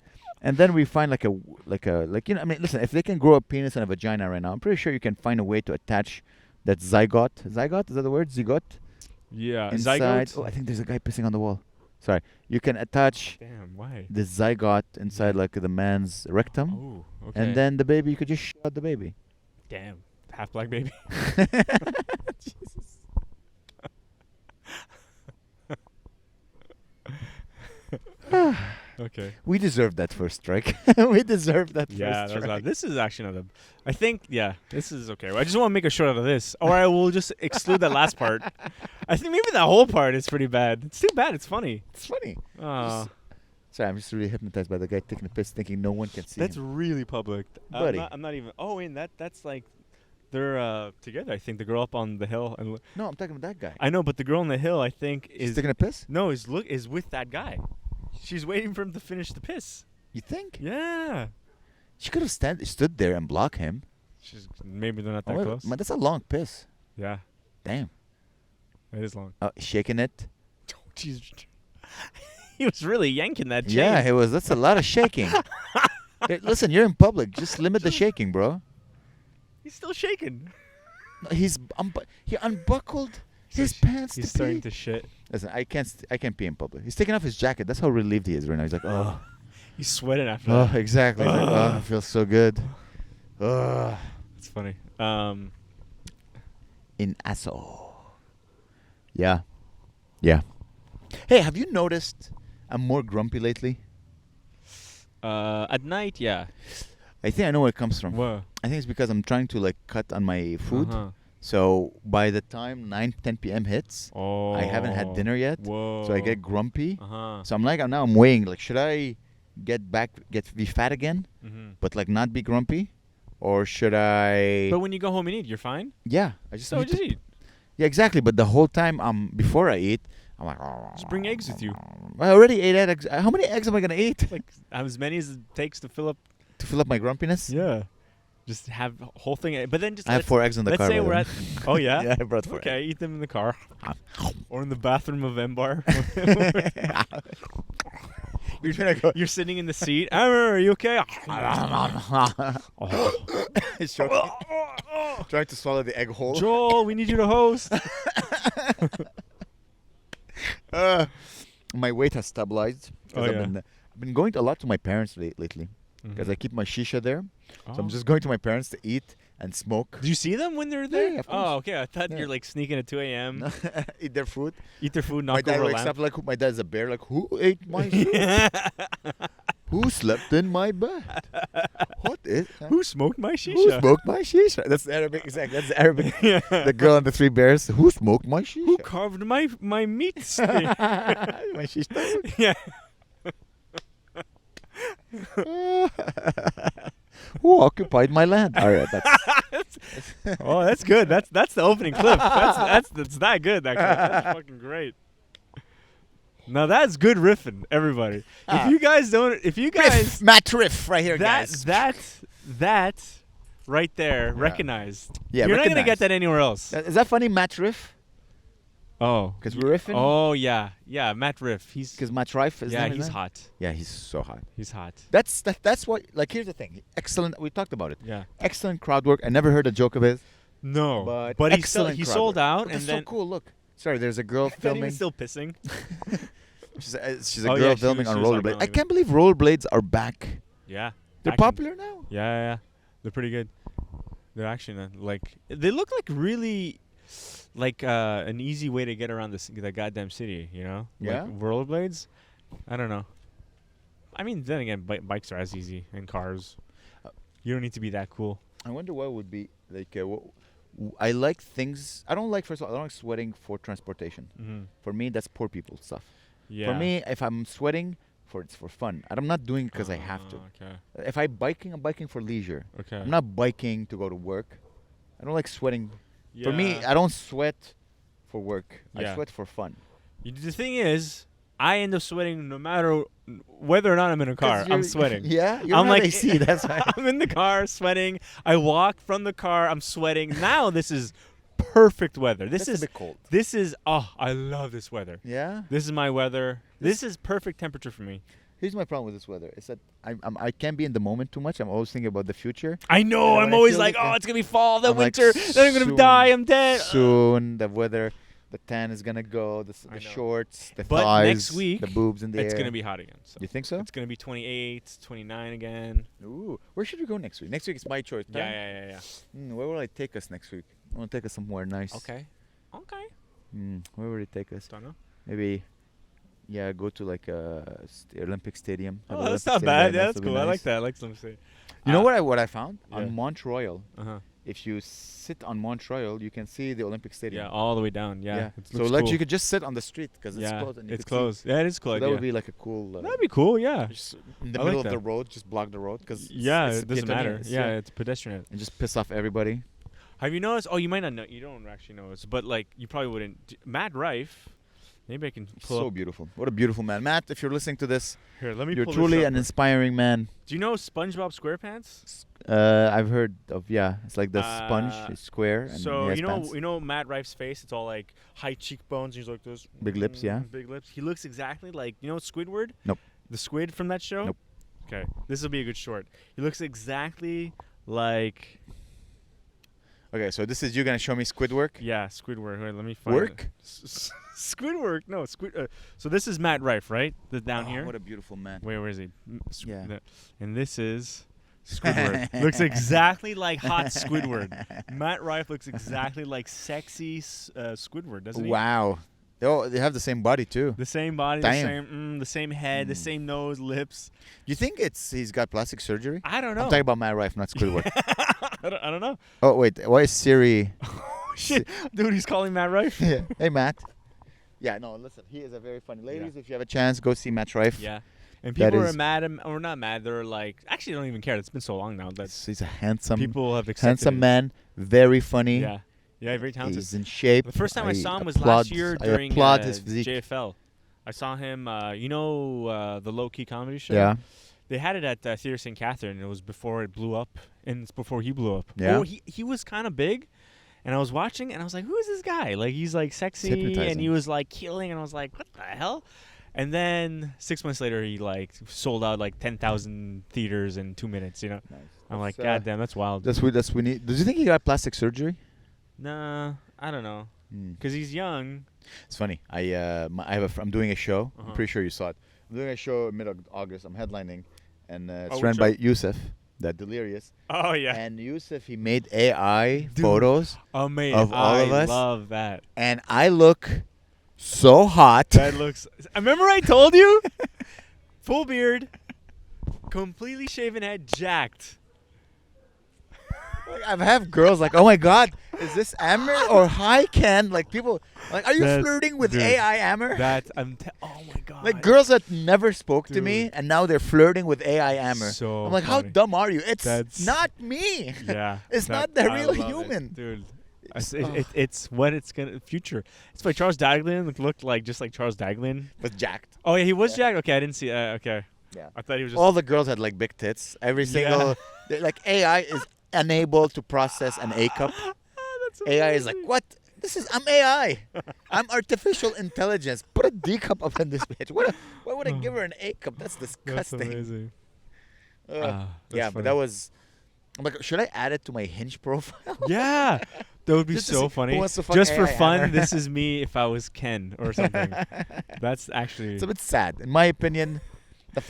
and then we find like you know. I mean, listen, if they can grow a penis and a vagina right now, I'm pretty sure you can find a way to attach that zygote. Zygote, is that the word? Zygote. Yeah. Inside. Zygote. Oh, I think there's a guy pissing on the wall. Sorry. You can attach Damn. Why? the zygote inside like the man's rectum, Oh. Okay. and then the baby. You could just shut the baby. Damn. Half black baby. Okay. We deserve that first strike. We deserve that Yeah, first that was strike. loud. This is actually not a. I think this is okay. I just want to make a short out of this, or I will just exclude that last part. I think maybe that whole part is pretty bad. It's too bad. It's funny. It's funny. Oh, Sorry, I'm just really hypnotized by the guy taking a piss, thinking no one can see that's him. really public. Buddy. I'm not even. Oh, and that's like, they're together. I think the girl up on the hill, and No, I'm talking about that guy. I know, but the girl on the hill, I think, He's is taking a piss? no, is with that guy. She's waiting for him to finish the piss. You think? Yeah. She could have stood there and block him. Maybe they're not that Oh, close. man, that's a long piss. Yeah, Damn. it is long. Shaking it. Jeez. He was really yanking that chain. Yeah, it was. That's a lot of shaking. Hey, listen, you're in public. Just limit the shaking, bro. He's still shaking. No, he unbuckled his pants He's to starting pee. to shit. Listen, I can't pee in public. He's taking off his jacket. That's how relieved he is right now. He's like, oh, He's sweating after oh, that. exactly. He's like, oh, it feels so good. Oh, It's funny. in asshole. Yeah. Hey, have you noticed I'm more grumpy lately? At night, yeah. I think I know where it comes from. Whoa. I think it's because I'm trying to like cut on my food. Uh-huh. So by the time 10 p.m. hits, I haven't had dinner yet. Whoa. So I get grumpy. Uh-huh. So now I'm weighing, like, should I be fat again, Mm-hmm. but like not be grumpy, or should I? But when you go home and eat, you're fine. Yeah, I just So need just to- eat. Yeah, exactly. But the whole time before I eat, I'm like, Just bring eggs with you. I already ate eggs. How many eggs am I gonna eat Like as many as it takes to fill up. to fill up my grumpiness? Yeah. Just have the whole thing. But then just I have 4 eggs in the let's car. say by we're the at. way. Oh yeah. Yeah, I brought 4 Okay, eat them in the car, or in the bathroom of Embar. You're gonna go. You're sitting in the seat. Amer, are you okay? He's choking. Trying to swallow the egg whole. Joel, we need you to host. My weight has stabilized. 'Cause Oh, yeah. I've been going a lot to my parents lately because I keep my shisha there. So I'm just going to my parents to eat and smoke. Do you see them when they're there? Yeah, of course. Oh, okay. I thought Yeah. you're like sneaking at 2 a.m. Eat their food. Eat their food, My knock dad over a wakes lamp. up like, my dad's a bear. Like, who ate my food? Who slept in my bed? What is? Who smoked my Who shisha? smoked my shisha? That's the Arabic. Exactly. That's the Arabic. Yeah. The girl and the 3 bears. Who smoked my shisha? Who carved my meat steak? My shisha. Yeah. Who occupied my land? All right. That's, Oh, that's good. That's the opening clip. That's that good. That clip. That's fucking great. Now that's good riffing, everybody. If you guys Riff, Matt Riff right here, guys. that right there, recognized. Yeah, You're not gonna recognized. get that anywhere else. Is that funny, Matt Riff? Oh, Because we're riffing. oh yeah, Matt Riff. He's Because Matt Rife is. yeah, he's hot. Yeah, he's so hot. He's hot. That's what. Like, here's the thing. Excellent. We talked about it. Yeah. Excellent crowd work. I never heard a joke of his. No, But he excellent crowd sold work. out, But and that's then so cool. Look. Sorry, there's a girl I bet he filming. was still pissing. She's a Oh, girl yeah, she filming was- on she was, like, rollerblades. I filming can't believe rollerblades are back. Yeah, They're Action. popular now. Yeah, they're pretty good. They're actually like they look like really like an easy way to get around the goddamn city. You know? Yeah? Like rollerblades. I don't know. I mean, then again, bikes are as easy, and cars. You don't need to be that cool. I wonder what would be like. I like things. I don't like. First of all, I don't like sweating for transportation. Mm-hmm. For me, that's poor people stuff. Yeah. For me, if I'm sweating, it's for fun. I'm not doing it because I have to. Okay. If I'm biking for leisure. Okay. I'm not biking to go to work. I don't like sweating. Yeah. For me, I don't sweat for work. Yeah. I sweat for fun. The thing is, I end up sweating no matter whether or not I'm in a car. 'Cause I'm you're- sweating. Yeah, you're I'm not like AC. That's why. I'm in the car sweating. I walk from the car. I'm sweating. Now this is perfect weather. This That's is a bit cold. I love this weather. Yeah. This is my weather. This is perfect temperature for me. Here's my problem with this weather. It's that I can't be in the moment too much. I'm always thinking about the future. I know. Yeah, I'm when I always feel like, like oh, I- it's gonna be fall, then I'm like, winter, then I'm gonna soon- die. I'm dead. Soon the weather, the tan is gonna go. The I know. shorts, the But thighs, next week, the boobs in the It's air. gonna be hot again. So. You think so? It's gonna be 28, 29 again. Ooh, where should we go next week? Next week is my choice. Yeah. Where will I take us next week? I want to take us somewhere nice. Okay. Where would it take us? Don't know. Maybe, yeah, go to like Olympic Stadium. Have Oh, the that's Olympic not Stadium bad. there, Yeah, nice, that's it'll be cool. I like nice. that. I like some say. You know what I found yeah. on Mont Royal? Uh-huh. If you sit on Mont Royal, you can see the Olympic Stadium. Yeah, all the way down. Yeah. It So looks like cool. you could just sit on the street because it's yeah, closed. And you it's could see. closed. Yeah, it is So closed. that yeah. would be like a cool. That'd be cool. Yeah. Just in the I middle like of the that. road, just block the road because Yeah, it doesn't matter. Yeah, it's pedestrian. and just piss off everybody. Have you noticed? Oh, you might not know. You don't actually notice, but like you probably wouldn't. Matt Rife. Maybe I can pull So up. beautiful. What a beautiful man, Matt. If you're listening to this, Here, let me you're pull truly this up. an inspiring man. Do you know SpongeBob SquarePants? I've heard of it's like the sponge, Uh, it's square and So he has you know, pants. you know Matt Rife's face. It's all like high cheekbones. He's like this. Big lips, yeah. Big lips. He looks exactly like Squidward. Nope. The squid from that show. Nope. Okay, this will be a good short. He looks exactly like Okay, so this is you gonna show me squid work? Squidward. Wait, let me find Work? it. Squidward. No, squid. So this is Matt Rife, right? Down Oh, here. what a beautiful man. Where is he? Yeah. And this is Squidward. Looks exactly like hot Squidward. Matt Rife looks exactly like sexy Squidward, doesn't he? Wow. They have the same body too. The same body, Damn. the same head, the same nose, lips. You think he's got plastic surgery? I don't know. I'm talking about Matt Rife, not Squidward. I don't know. Oh wait, why is Siri? Shit, dude, he's calling Matt Rife. Yeah. Hey, Matt. Yeah, no, listen. He is a very funny. Ladies, if you have a chance, go see Matt Rife. Yeah. And That people are is- mad, or not mad. They're like, actually, they don't even care. It's been so long now that He's a handsome, people have accepted handsome it. man. Very funny. Yeah, yeah, very talented. He's in shape. The first time I saw him was applaud- last year I during applaud his physique. JFL. I saw him. The Low Key Comedy Show. Yeah. They had it at Theater St. Catherine. It was before it blew up, and it's before he blew up. Yeah. Oh, he was kind of big, and I was watching, and I was like, "Who is this guy? Like, he's like sexy, and hypnotizing. he was like killing." And I was like, "What the hell?" And then 6 months later, he like sold out like 10,000 theaters in 2 minutes. You know, Nice. I'm like, That's, God damn, that's wild. That's we need. Does you think he got plastic surgery? Nah, I don't know, cause he's young. It's funny. I'm doing a show. I'm Uh-huh. pretty sure you saw it. I'm doing a show mid-August. I'm headlining, and it's Oh, run which by show? Yusuf, that Delirious. Oh yeah, And Yusuf, he made AI Dude. photos, amazing. of all of I us. love that. and I look so hot. That looks. I remember I told you, full beard, completely shaven head, jacked. Like, I've had girls like, oh my god, is this Amer or hi Ken? Like people, like, are you That's- flirting with dude, AI Amer? That oh my god. Like girls that never spoke to me Dude. and now they're flirting with AI Amer. So I'm like, how funny. dumb are you? It's That's- not me. Yeah, It's not the I real love it, human. dude. It's- It's what it's gonna future. It's like Charles Daglin looked like just like Charles Daglin. But jacked. Oh yeah, he was Yeah. jacked. Okay, I didn't see. Okay, Yeah. I thought he was just. All the girls had like big tits. Every single, like AI is unable to process an A cup. That's AI is like, amazing. what? I'm AI. I'm artificial intelligence. Put a D cup up in this bitch. Why would I give her an A cup? That's That's disgusting. amazing. Ugh. That's Yeah, but funny. that was. I'm like, should I add it to my Hinge profile? Yeah, that would be Just to so see who funny. wants to fuck Just for AI fun, Amer. this is me if I was Ken or something. That's actually. It's a bit sad, in my opinion.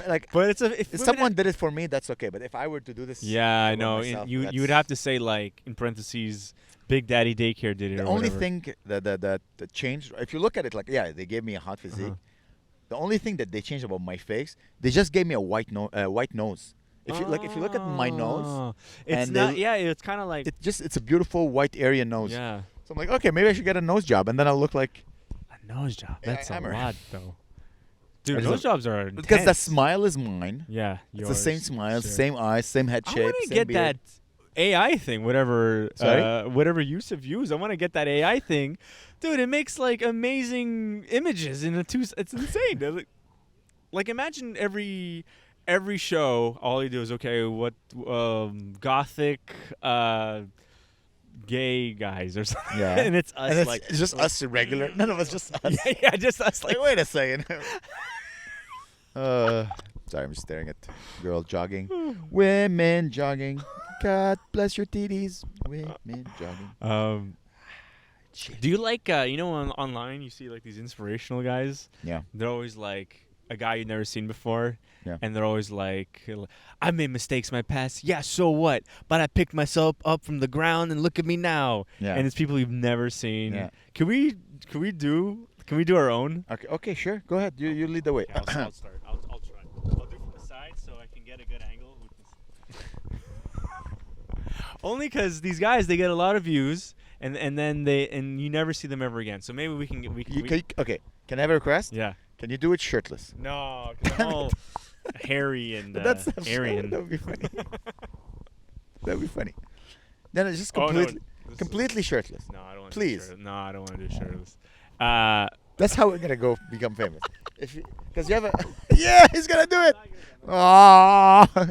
Like, But it's a. If if women someone did it for me, that's okay. But if I were to do this, Yeah, I about know. myself, You would that's- have to say like in parentheses, Big Daddy Daycare did it. The or only whatever. thing that changed, if you look at it, like, yeah, they gave me a hot physique. Uh-huh. The only thing that they changed about my face, they just gave me a white nose. If you look at my nose, Oh. It's and not. they- Yeah, it's kind of like. it's a beautiful white area nose. Yeah. So I'm like, okay, maybe I should get a nose job, and then I'll look like, A nose job. Yeah, That's a Amer. lot, though. I Dude, just nose jobs are because the intense. smile is mine. Yeah, It's the same yours, smile, sure. same eyes, same head I shape. want to same get beard. that AI thing, whatever. Sorry? Whatever Yusuf used. I want to get that AI thing, dude. It makes like amazing images in a two. It's insane. Like imagine every show, all you do is okay. What gothic gay guys or something. Yeah. and it's us And like it's just us regular. None of us just us. yeah, just us like Like, wait a second. Sorry, I'm just staring at girl jogging. Women jogging. God bless your titties. Women jogging. Shit. Do you like online you see like these inspirational guys? Yeah. They're always like a guy you've never seen before. Yeah. And they're always like, I made mistakes in my past. Yeah, so what? But I picked myself up from the ground and look at me now. Yeah. And it's people you've never seen. Yeah. Can we do our own? Okay, sure. Go ahead. You lead the way. Okay, I'll start. I'll try. I'll do it from the side so I can get a good angle. Only because these guys, they get a lot of views, and then you never see them ever again. So maybe we can Okay. Can I have a request? yeah. Can you do it shirtless? No, 'cause I'm all hairy and That's Aryan. That would be funny. That'd be funny. Then it's just Oh, no, completely, this is- completely shirtless. No, I don't want. Please. No, I don't want to do shirtless. That's how we're gonna go become famous. Because you have a yeah, he's gonna do it. Aww.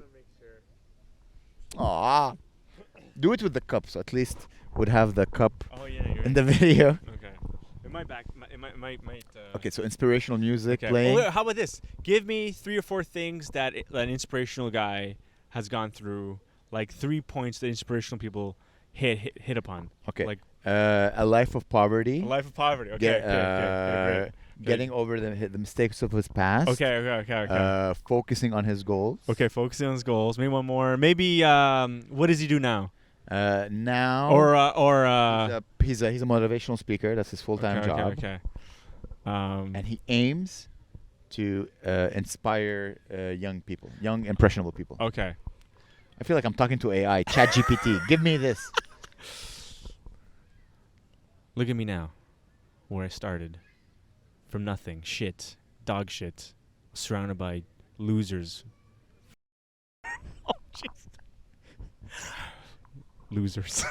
Aww. Do it with the cup, so at least would have the cup Oh yeah, you're in the video. okay. It might. Okay, so inspirational music Okay. playing. Oh, wait, how about this? Give me 3 or 4 things that an inspirational guy has gone through, like 3 points that inspirational people hit upon. Okay. Like A life of poverty. a life of poverty. Okay. Get- okay. Great. Getting over the mistakes of his past. Okay. Focusing on his goals. Okay, focusing on his goals. Maybe one more. Maybe what does he do now? Now. Or he's a motivational speaker. That's his full-time job. Okay. And he aims to inspire young people, young impressionable people. Okay. I feel like I'm talking to AI. ChatGPT, give me this. Look at me now, where I started. From nothing, shit, dog shit, surrounded by losers. Oh, jeez. Losers.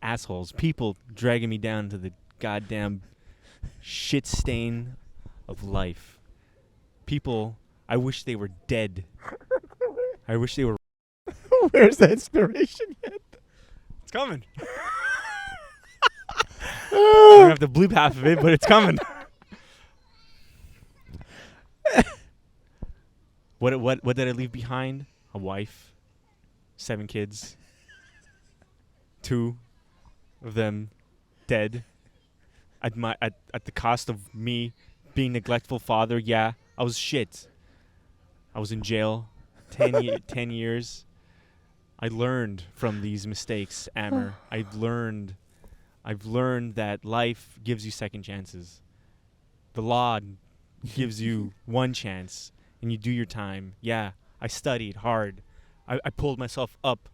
Assholes. People dragging me down to the goddamn shit stain of life. People, I wish they were dead. I wish they were. Where's the inspiration yet? It's coming. I'm gonna have to bleep half of it, but it's coming. What did I leave behind? A wife, 7 kids, 2 of them dead. At the cost of me being neglectful father. Yeah, I was shit. I was in jail 10 years. I learned from these mistakes, Amer. I've learned that life gives you second chances. The law gives you one chance, and you do your time. Yeah, I studied hard. I pulled myself up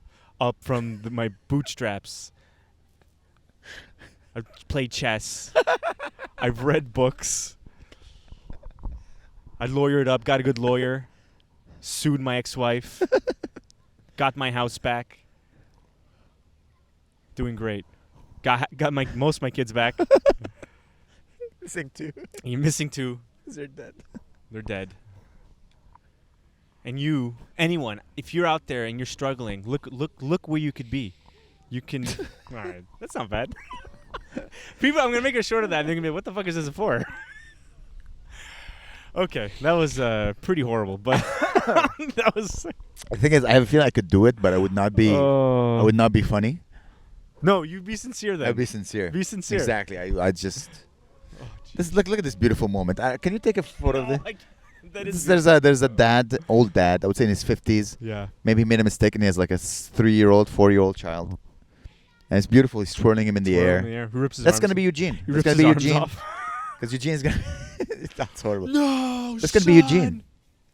from my bootstraps. I played chess. I've read books. I lawyered up, got a good lawyer, sued my ex-wife, got my house back. Doing great. Got most of my kids back. Missing 2. You're missing 2. They're dead. They're dead. And you, anyone, if you're out there and you're struggling, look where you could be. You can. All right, that's not bad. People, I'm gonna make a short of that. And they're gonna be, what the fuck is this for? Okay, that was pretty horrible, but that was. The thing is, I have a feeling I could do it, but I would not be. I would not be funny. No, you'd be sincere then. I'd be sincere. Be sincere. Exactly. I just. Look at this beautiful moment. Can you take a photo of this? There's a dad, old dad. I would say in his 50s. Yeah. Maybe he made a mistake and he has like a 3-year-old, 4-year-old child. And it's beautiful. He's twirling him in the air. Who rips his That's arms gonna be Eugene. He That's rips gonna his be arms Eugene. off. Because Eugene's gonna. That's horrible. No, That's gonna be Eugene.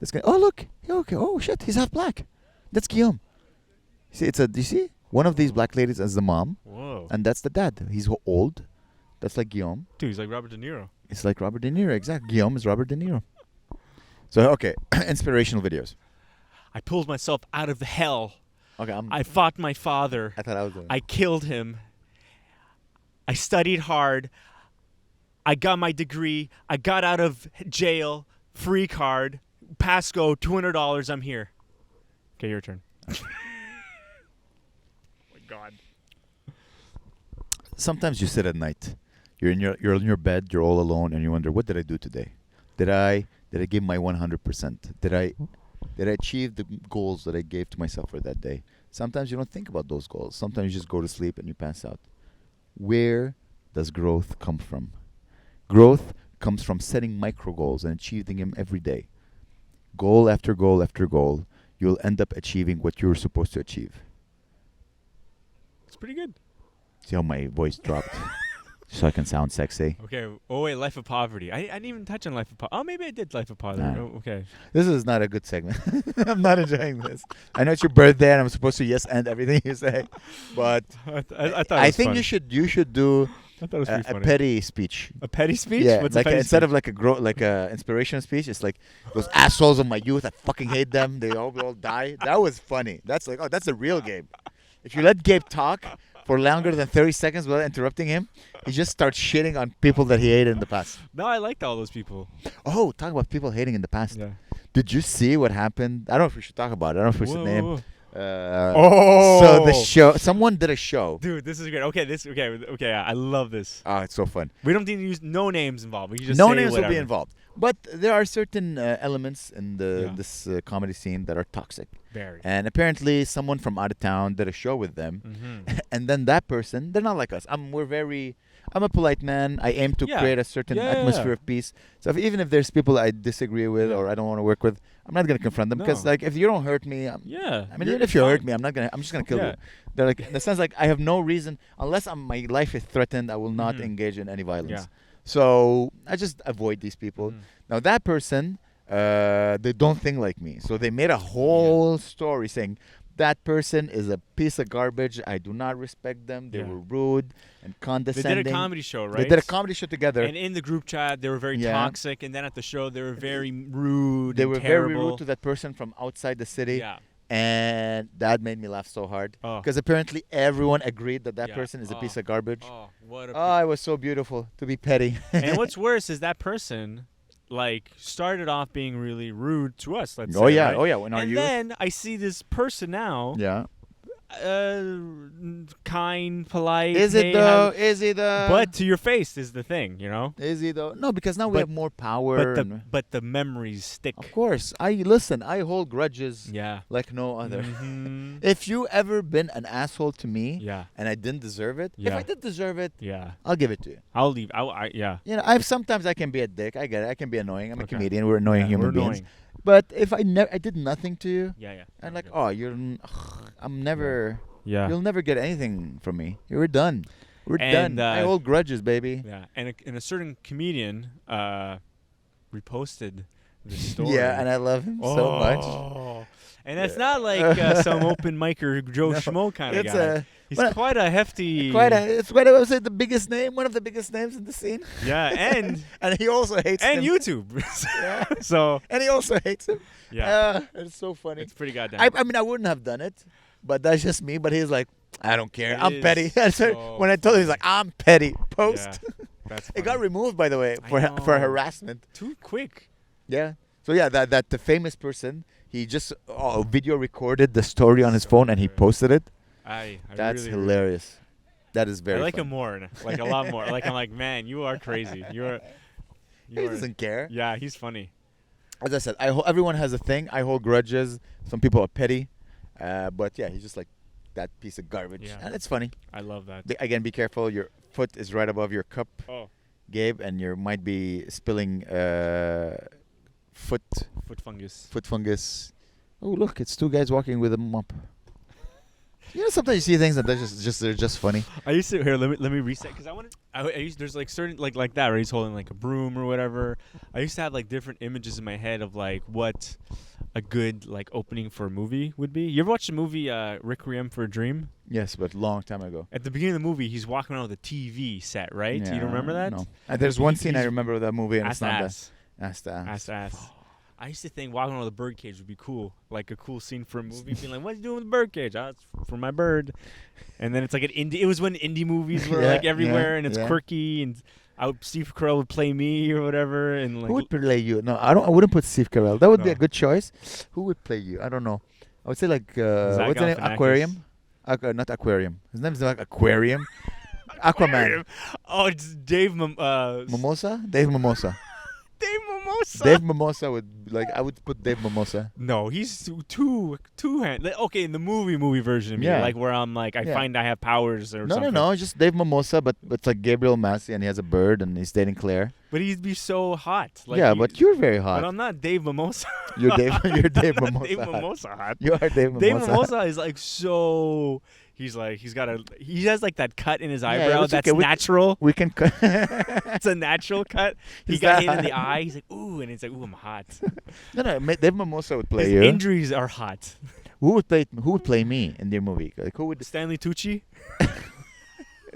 That's gonna. Oh look. Okay. Oh shit. He's half black. That's Guillaume. See, do you see? One of these black ladies is the mom. Whoa. And that's the dad. He's old. That's like Guillaume. Dude, he's like Robert De Niro. It's like Robert De Niro. Exactly. Guillaume is Robert De Niro. So okay, inspirational videos. I pulled myself out of the hell. Okay. I fought my father. I thought I was doing. I killed him. I studied hard. I got my degree. I got out of jail. Free card. Pasco, $200. I'm here. Okay, your turn. Oh my God. Sometimes you sit at night. You're in your bed. You're all alone, and you wonder, what did I do today? Did I give my 100%? Did I achieve the goals that I gave to myself for that day? Sometimes you don't think about those goals. Sometimes you just go to sleep and you pass out. Where does growth come from? Growth comes from setting micro goals and achieving them every day. Goal after goal after goal, you'll end up achieving what you were supposed to achieve. It's pretty good. See how my voice dropped? So I can sound sexy. Okay. Oh, wait. Life of Poverty. I didn't even touch on Life of Poverty. Oh, maybe I did Life of Poverty. Nah. Oh, okay. This is not a good segment. I'm not enjoying this. I know it's your birthday and I'm supposed to yes and everything you say, but I thought I it was think funny. you should do I thought it was pretty a funny. petty speech. A petty speech? Yeah, What's like a petty instead speech? of like a inspirational speech, it's like those assholes of my youth. I fucking hate them. They all die. That was funny. That's like, oh, that's a real Gabe. If you let Gabe talk for longer than 30 seconds without interrupting him, he just starts shitting on people that he hated in the past. No, I liked all those people. Oh, talk about people hating in the past. Yeah. Did you see what happened? I don't know if we should talk about it. I don't know if we should name. Whoa. So the show. Someone did a show. Dude, this is great. Okay, I love this. Oh, it's so fun. We don't need to use no names involved. We can just No say names will whatever. be involved. But there are certain elements in Yeah. this comedy scene that are toxic. Very. And apparently someone from out of town did a show with them. Mm-hmm. And then that person, they're not like us. I'm a polite man. I aim to Yeah. create a certain Yeah, atmosphere yeah. of peace. So even if there's people I disagree with Yeah. or I don't want to work with, I'm not going to confront them. Because No. like if you don't hurt me, Yeah. I mean, even if you hurt me, I'm just gonna kill Yeah. you. They're like, in the sense like I have no reason unless my life is threatened. I will not Mhm. engage in any violence. Yeah. So I just avoid these people. Mhm. Now that person, they don't think like me. So they made a whole story saying, That person is a piece of garbage. I do not respect them. They were rude and They condescending. did a comedy show, right? They did a comedy show together. And in the group chat, they were very Yeah. toxic. And then at the show, they were very rude. They and were terrible. very rude to that person from outside the city. Yeah. And that made me laugh so hard. Oh. Because apparently everyone agreed that that Yeah. person is a Oh. piece of garbage. Oh, what a. Oh, it was so beautiful to be petty. And what's worse is that person, like, started off being really rude to us. Let's say. Oh yeah, right? oh yeah. When our And youth. then I see this person now, Yeah. kind, polite. Is it hey, though? Is it though? But to your face is the thing, you know. Is he though? No, because now we But- have more power. But the memories stick. Of course, I hold grudges Yeah. like no other. Mhm. If you ever been an asshole to me Yeah. and I didn't deserve it, if Yeah. I did deserve it, Yeah. I'll give it to you. I'll leave. Yeah. You know, sometimes I can be a dick. I get it. I can be annoying. I'm a Okay. comedian. We're annoying Yeah, human we're beings. annoying. But if I did nothing to you, Yeah. I'm like, Okay. oh, I'm never. Yeah. You'll never get anything from me. We're done. We're And, done. I hold grudges, baby. Yeah. And a certain comedian reposted the story. Yeah, and I love him so much. And that's not like some open micer Joe No, Schmo kind of It's guy. He's well, quite a hefty. it's what I would say the biggest name, one of the biggest names in the scene. Yeah, and And he also hates him. YouTube. Yeah. So And he also hates him. yeah, It's so funny. it's pretty goddamn. I mean, I wouldn't have done it, but that's just me. But he's like, I don't care. It I'm is petty. so When I told him, he's like, I'm petty. Post. Yeah, that's It got funny. removed, by the way, I for know. harassment. Too quick. Yeah. So yeah, that the famous person, he just video recorded the story on his phone and he posted it. I That's really, hilarious. That is very. I like funny. him more, like a lot more. Like I'm like, man, you are crazy. You He are. doesn't care. Yeah, he's funny. As I said, everyone has a thing. I hold grudges. Some people are petty, but yeah, he's just like that piece of garbage, Yeah. and it's funny. I love that. Again, be careful. Your foot is right above your cup, Oh, Gabe, and you might be spilling foot foot fungus. Oh, look, it's two guys walking with a mop. You know, sometimes you see things that they're just funny. I used to let me reset because I used there's like certain like that where he's holding like a broom or whatever. I used to have like different images in my head of like what a good like opening for a movie would be. You ever watch the movie Requiem for a Dream? Yes, but long time ago. At the beginning of the movie, he's walking around with a TV set, right? Yeah, You don't remember that? No. There's one scene I he's remember of that movie, and Ass it's to not ass. that. Ass to ass. Ass to ass. I used to think walking around with a bird cage would be cool, like a cool scene for a movie. Being like, "What are you doing with the bird cage?" Oh, it's for my bird. And then it's like an indie. It was when indie movies were Yeah, like everywhere, yeah, and it's yeah. quirky. And Steve Carell would play me or whatever. And like, Who would play you? No, I wouldn't put Steve Carell. That would be No. a good choice. Who would play you? I don't know. I would say like Zach what's the name? Galifianakis. Aquarium. Not Aquarium. His name's like Aquarium. Aquaman. Oh, it's Dave Mimosa. Dave Mimosa. Dave Mimosa. Dave Mimosa would I would put Dave Mimosa. No, he's too hand. Okay, in the movie version of me, Yeah. like where I'm like I Yeah. find I have powers or No, something. no, just Dave Mimosa, but it's like Gabriel Massey, and he has a bird, and he's dating Claire. But he'd be so hot. Like Yeah, he- but you're very But hot. I'm not Dave Mimosa. You're Dave. You're Dave I'm not Mimosa. Dave hot. Mimosa hot. You are Dave Mimosa. Dave Mimosa is like so. He has like that cut in his eyebrow it's that's okay. natural. We can. It's a natural cut. He Is got that hit in the hot? eye. He's like, ooh, and it's like, ooh, I'm hot. No. Dave Mimosa would play His you. injuries are hot. Who would play me in their movie? Like who would? Stanley Tucci.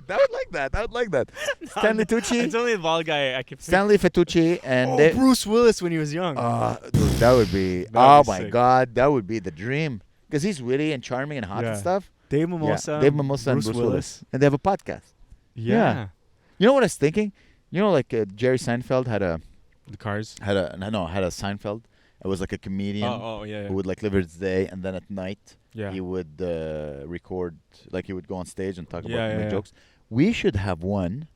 I would like that. I would like that. Stanley Tucci, It's only the bald guy I can. Stanley Fettucci, and Oh, Bruce Willis when he was young. dude, that would be. That'd Oh be my sick. God, that would be the dream. Because he's witty and charming and hot Yeah. and stuff. Dave Mimosa. Yeah, Dave Mimosa and Bruce Bruce Willis. Willis, and they have a podcast. Yeah. Yeah. You know what I was thinking? You know, like Jerry Seinfeld had a The Cars. Seinfeld. It was like a comedian Oh yeah. who would like live his day, and then at night Yeah. he would record, like he would go on stage and talk Yeah, about make yeah. jokes. We should have one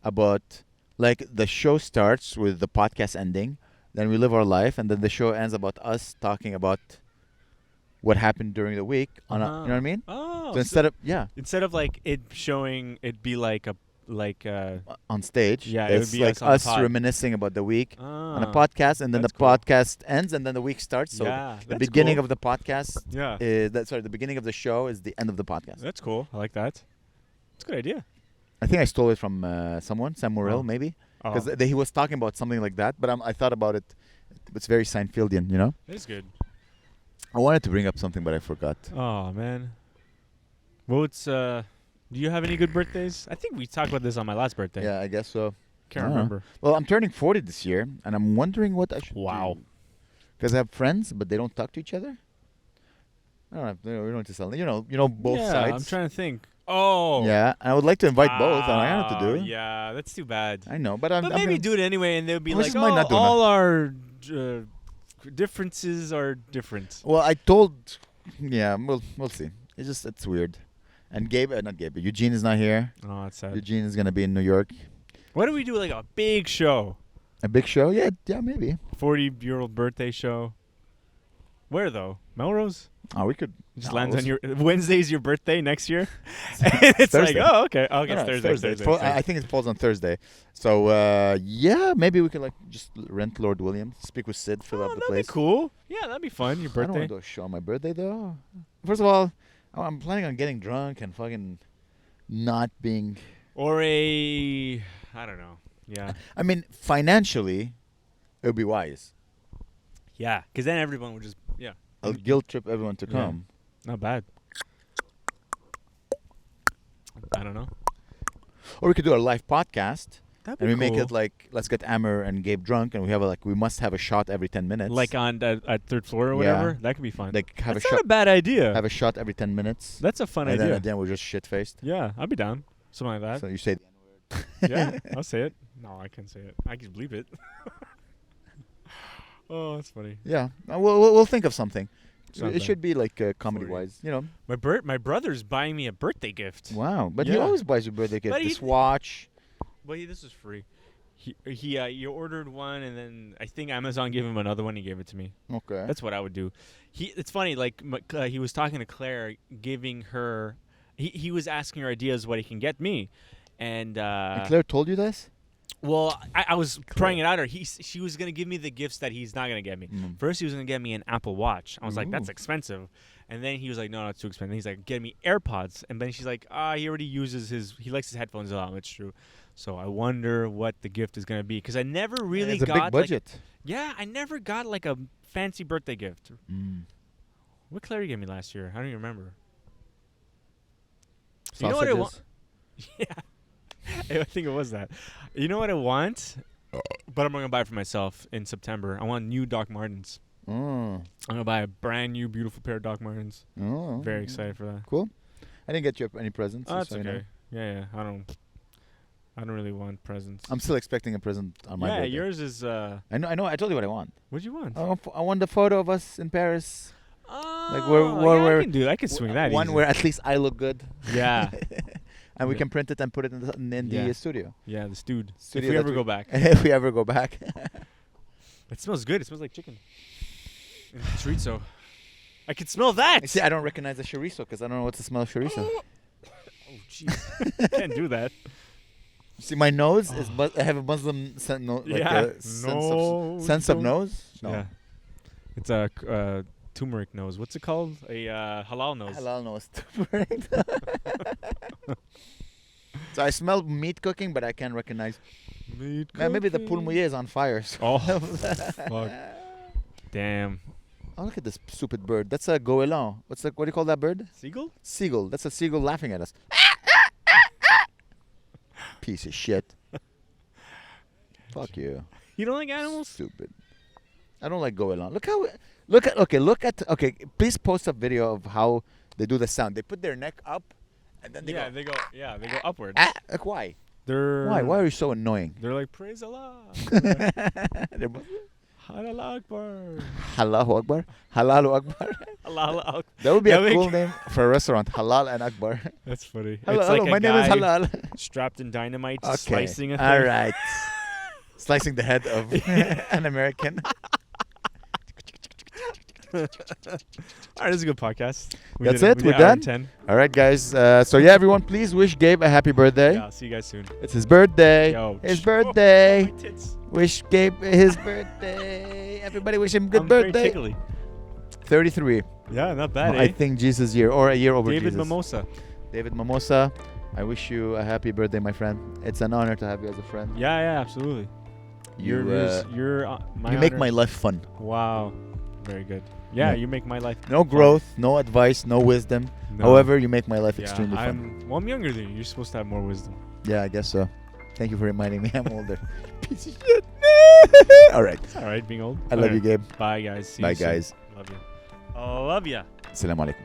about like the show starts with the podcast ending, then we live our life, and then the show ends about us talking about what happened during the week. You know what I mean? Oh. So instead of like it showing, it'd be like on stage, Yeah, it would it's be like us on the us pod. reminiscing about the week on a Ah, podcast, and then the that's cool. podcast ends, and then the week starts. So yeah, the that's beginning cool. of the podcast Yeah, the beginning of the show is the end of the podcast. that's cool. I like that. It's a good idea. I think I stole it from someone, Sam Morril, Oh. maybe, Oh, because he was talking about something like that. But I thought about it. It's very Seinfeldian, you know. it's good. I wanted to bring up something, but I forgot. Oh man. Well, it's do you have any good birthdays? I think we talked about this on my last birthday. Yeah, I guess so. Can't I don't know. remember. Well, I'm turning 40 this year, and I'm wondering what I should Wow. do. Because I have friends, but they don't talk to each other. I don't know. We don't need to sell. You know, both yeah, sides. I'm trying to think. Oh. Yeah, and I would like to invite both, and I don't know what to do. Yeah, that's too bad. I know, but I'm. But I'm maybe gonna- do it anyway, and they'll be I like, just might not do all our differences are different. Well, I told. Yeah, we'll see. It's weird. And Gabe, not Gabe, but Eugene is not here. Oh, that's sad. Eugene is gonna be in New York. Why don't we do like a big show? A big show? Yeah, maybe. 40-year-old birthday show. Where though? Melrose? Oh, we could. Just No, lands we'll on see. your Wednesday's your birthday next year. And it's Thursday. like, oh, okay. Oh, No, it's no, Thursday. It's I think it falls on Thursday. So yeah, maybe we could like just rent Lord William, speak with Sid, fill up the that'd place. be cool. Yeah, that'd be fun. Your I don't birthday. want to do a show on my birthday though. First of all, I'm planning on getting drunk and fucking not being. Or I don't know. Yeah. I mean, financially, it would be wise. Yeah, because then everyone would just, yeah. I'll guilt trip everyone to Yeah. come. Not bad. I don't know. Or we could do a live podcast. That'd be And we make cool. it like, let's get Amer and Gabe drunk, and we have we must have a shot every 10 minutes. Like on at third floor or Yeah. whatever. That could be fun. Like have That's a not shot, a bad idea. have a shot every 10 minutes. That's a fun and idea. then we're just shit faced. Yeah, I'd be down. Something like that. So you say, Yeah, I'll say it. No, I can't say it. I can bleep it. Oh, that's funny. yeah, we'll think of something. Something. It should be like comedy wise, you know. My brother's buying me a birthday gift. Wow, but he Yeah. always buys you birthday gift. But This he- watch. Well, this is free. He ordered one, and then I think Amazon gave him another one. He gave it to me. Okay. That's what I would do. It's funny. Like he was talking to Claire, giving her. He was asking her ideas what he can get me, and And Claire told you this? well, I was trying it out. She was gonna give me the gifts that he's not gonna get me. Mm. First, he was gonna get me an Apple Watch. I was like, that's Ooh. expensive. And then he was like, no, it's too expensive. He's like, get me AirPods. And then she's like, he already uses he likes his headphones a lot. It's true. So I wonder what the gift is gonna be, because I never really It's a got big budget. I never got like a fancy birthday gift. Mm. What Claire gave me last year? I don't even remember. Sausages. You know what I want? Yeah, I think it was that. You know what I want? But I'm gonna buy it for myself in September. I want new Doc Martens. Oh. I'm gonna buy a brand new, beautiful pair of Doc Martens. Oh. Very excited for that. Cool. I didn't get you any presents. Oh, just that's so you know. okay. Yeah. I don't really want presents. I'm still expecting a present on my birthday. yours is. I know. I told you what I want. What'd you want? I want the photo of us in Paris. Oh, I can do. I can swing that. One easy. where at least I look good. Yeah. And we Yeah. can print it and put it in the Yeah. studio. Yeah, the stewed. Studio If we that ever go back. If we ever go back. It smells good. It smells like chicken. And chorizo. I can smell that. See, I don't recognize the chorizo because I don't know what's the smell of chorizo. Oh, jeez. Can't do that. See, my nose is. I have a Muslim sense of nose. No. Yeah. It's a turmeric nose. What's it called? A halal nose. Halal nose. So I smell meat cooking, but I can't recognize. Maybe the poule mouillé is on fire. So. Oh, fuck. Damn. Oh, look at this stupid bird. That's a goéland. What do you call that bird? Seagull? Seagull. That's a seagull laughing at us. Piece of shit. Fuck you. You don't like animals? Stupid. I don't like goéland. Okay, please post a video of how they do the sound. They put their neck up and then they go. They go upward. Like why? They're Why are you so annoying? They're like, praise Allah. They're both- Halal Akbar. Allahu Akbar. Halalu Akbar. Halal Akbar. That would be That a make- cool name for a restaurant. Halal and Akbar. That's funny. Hello, it's like hello, a my name is guy Halal. strapped in dynamite, Okay. slicing a thing. All right. Slicing the head of an American. All right, this is a good podcast. That's did it? We We're did hour and done? 10. All right, guys. So yeah, everyone, please wish Gabe a happy birthday. Yeah, I'll see you guys soon. It's his birthday. Yo. His birthday. Oh, my tits. Wish Gabe his birthday. Everybody wish him good I'm birthday. Very tickly. 33. Yeah, not bad, I eh? think Jesus year or a year over David Jesus. Mimosa. David Mimosa. I wish you a happy birthday, my friend. It's an honor to have you as a friend. Yeah, absolutely. You You're my you make honor. my life fun. Wow. Very good. Yeah, Yeah. you make my life. No fun. growth, no advice, no wisdom. No. However, you make my life Yeah, extremely fun. I'm younger than you. You're supposed to have more wisdom. Yeah, I guess so. Thank you for reminding me. I'm older. Piece of shit. All right. It's all right being old. I love you, Gabe. Bye, guys. See Bye, you soon. guys. Love you. Oh, love ya. Assalamu alaikum.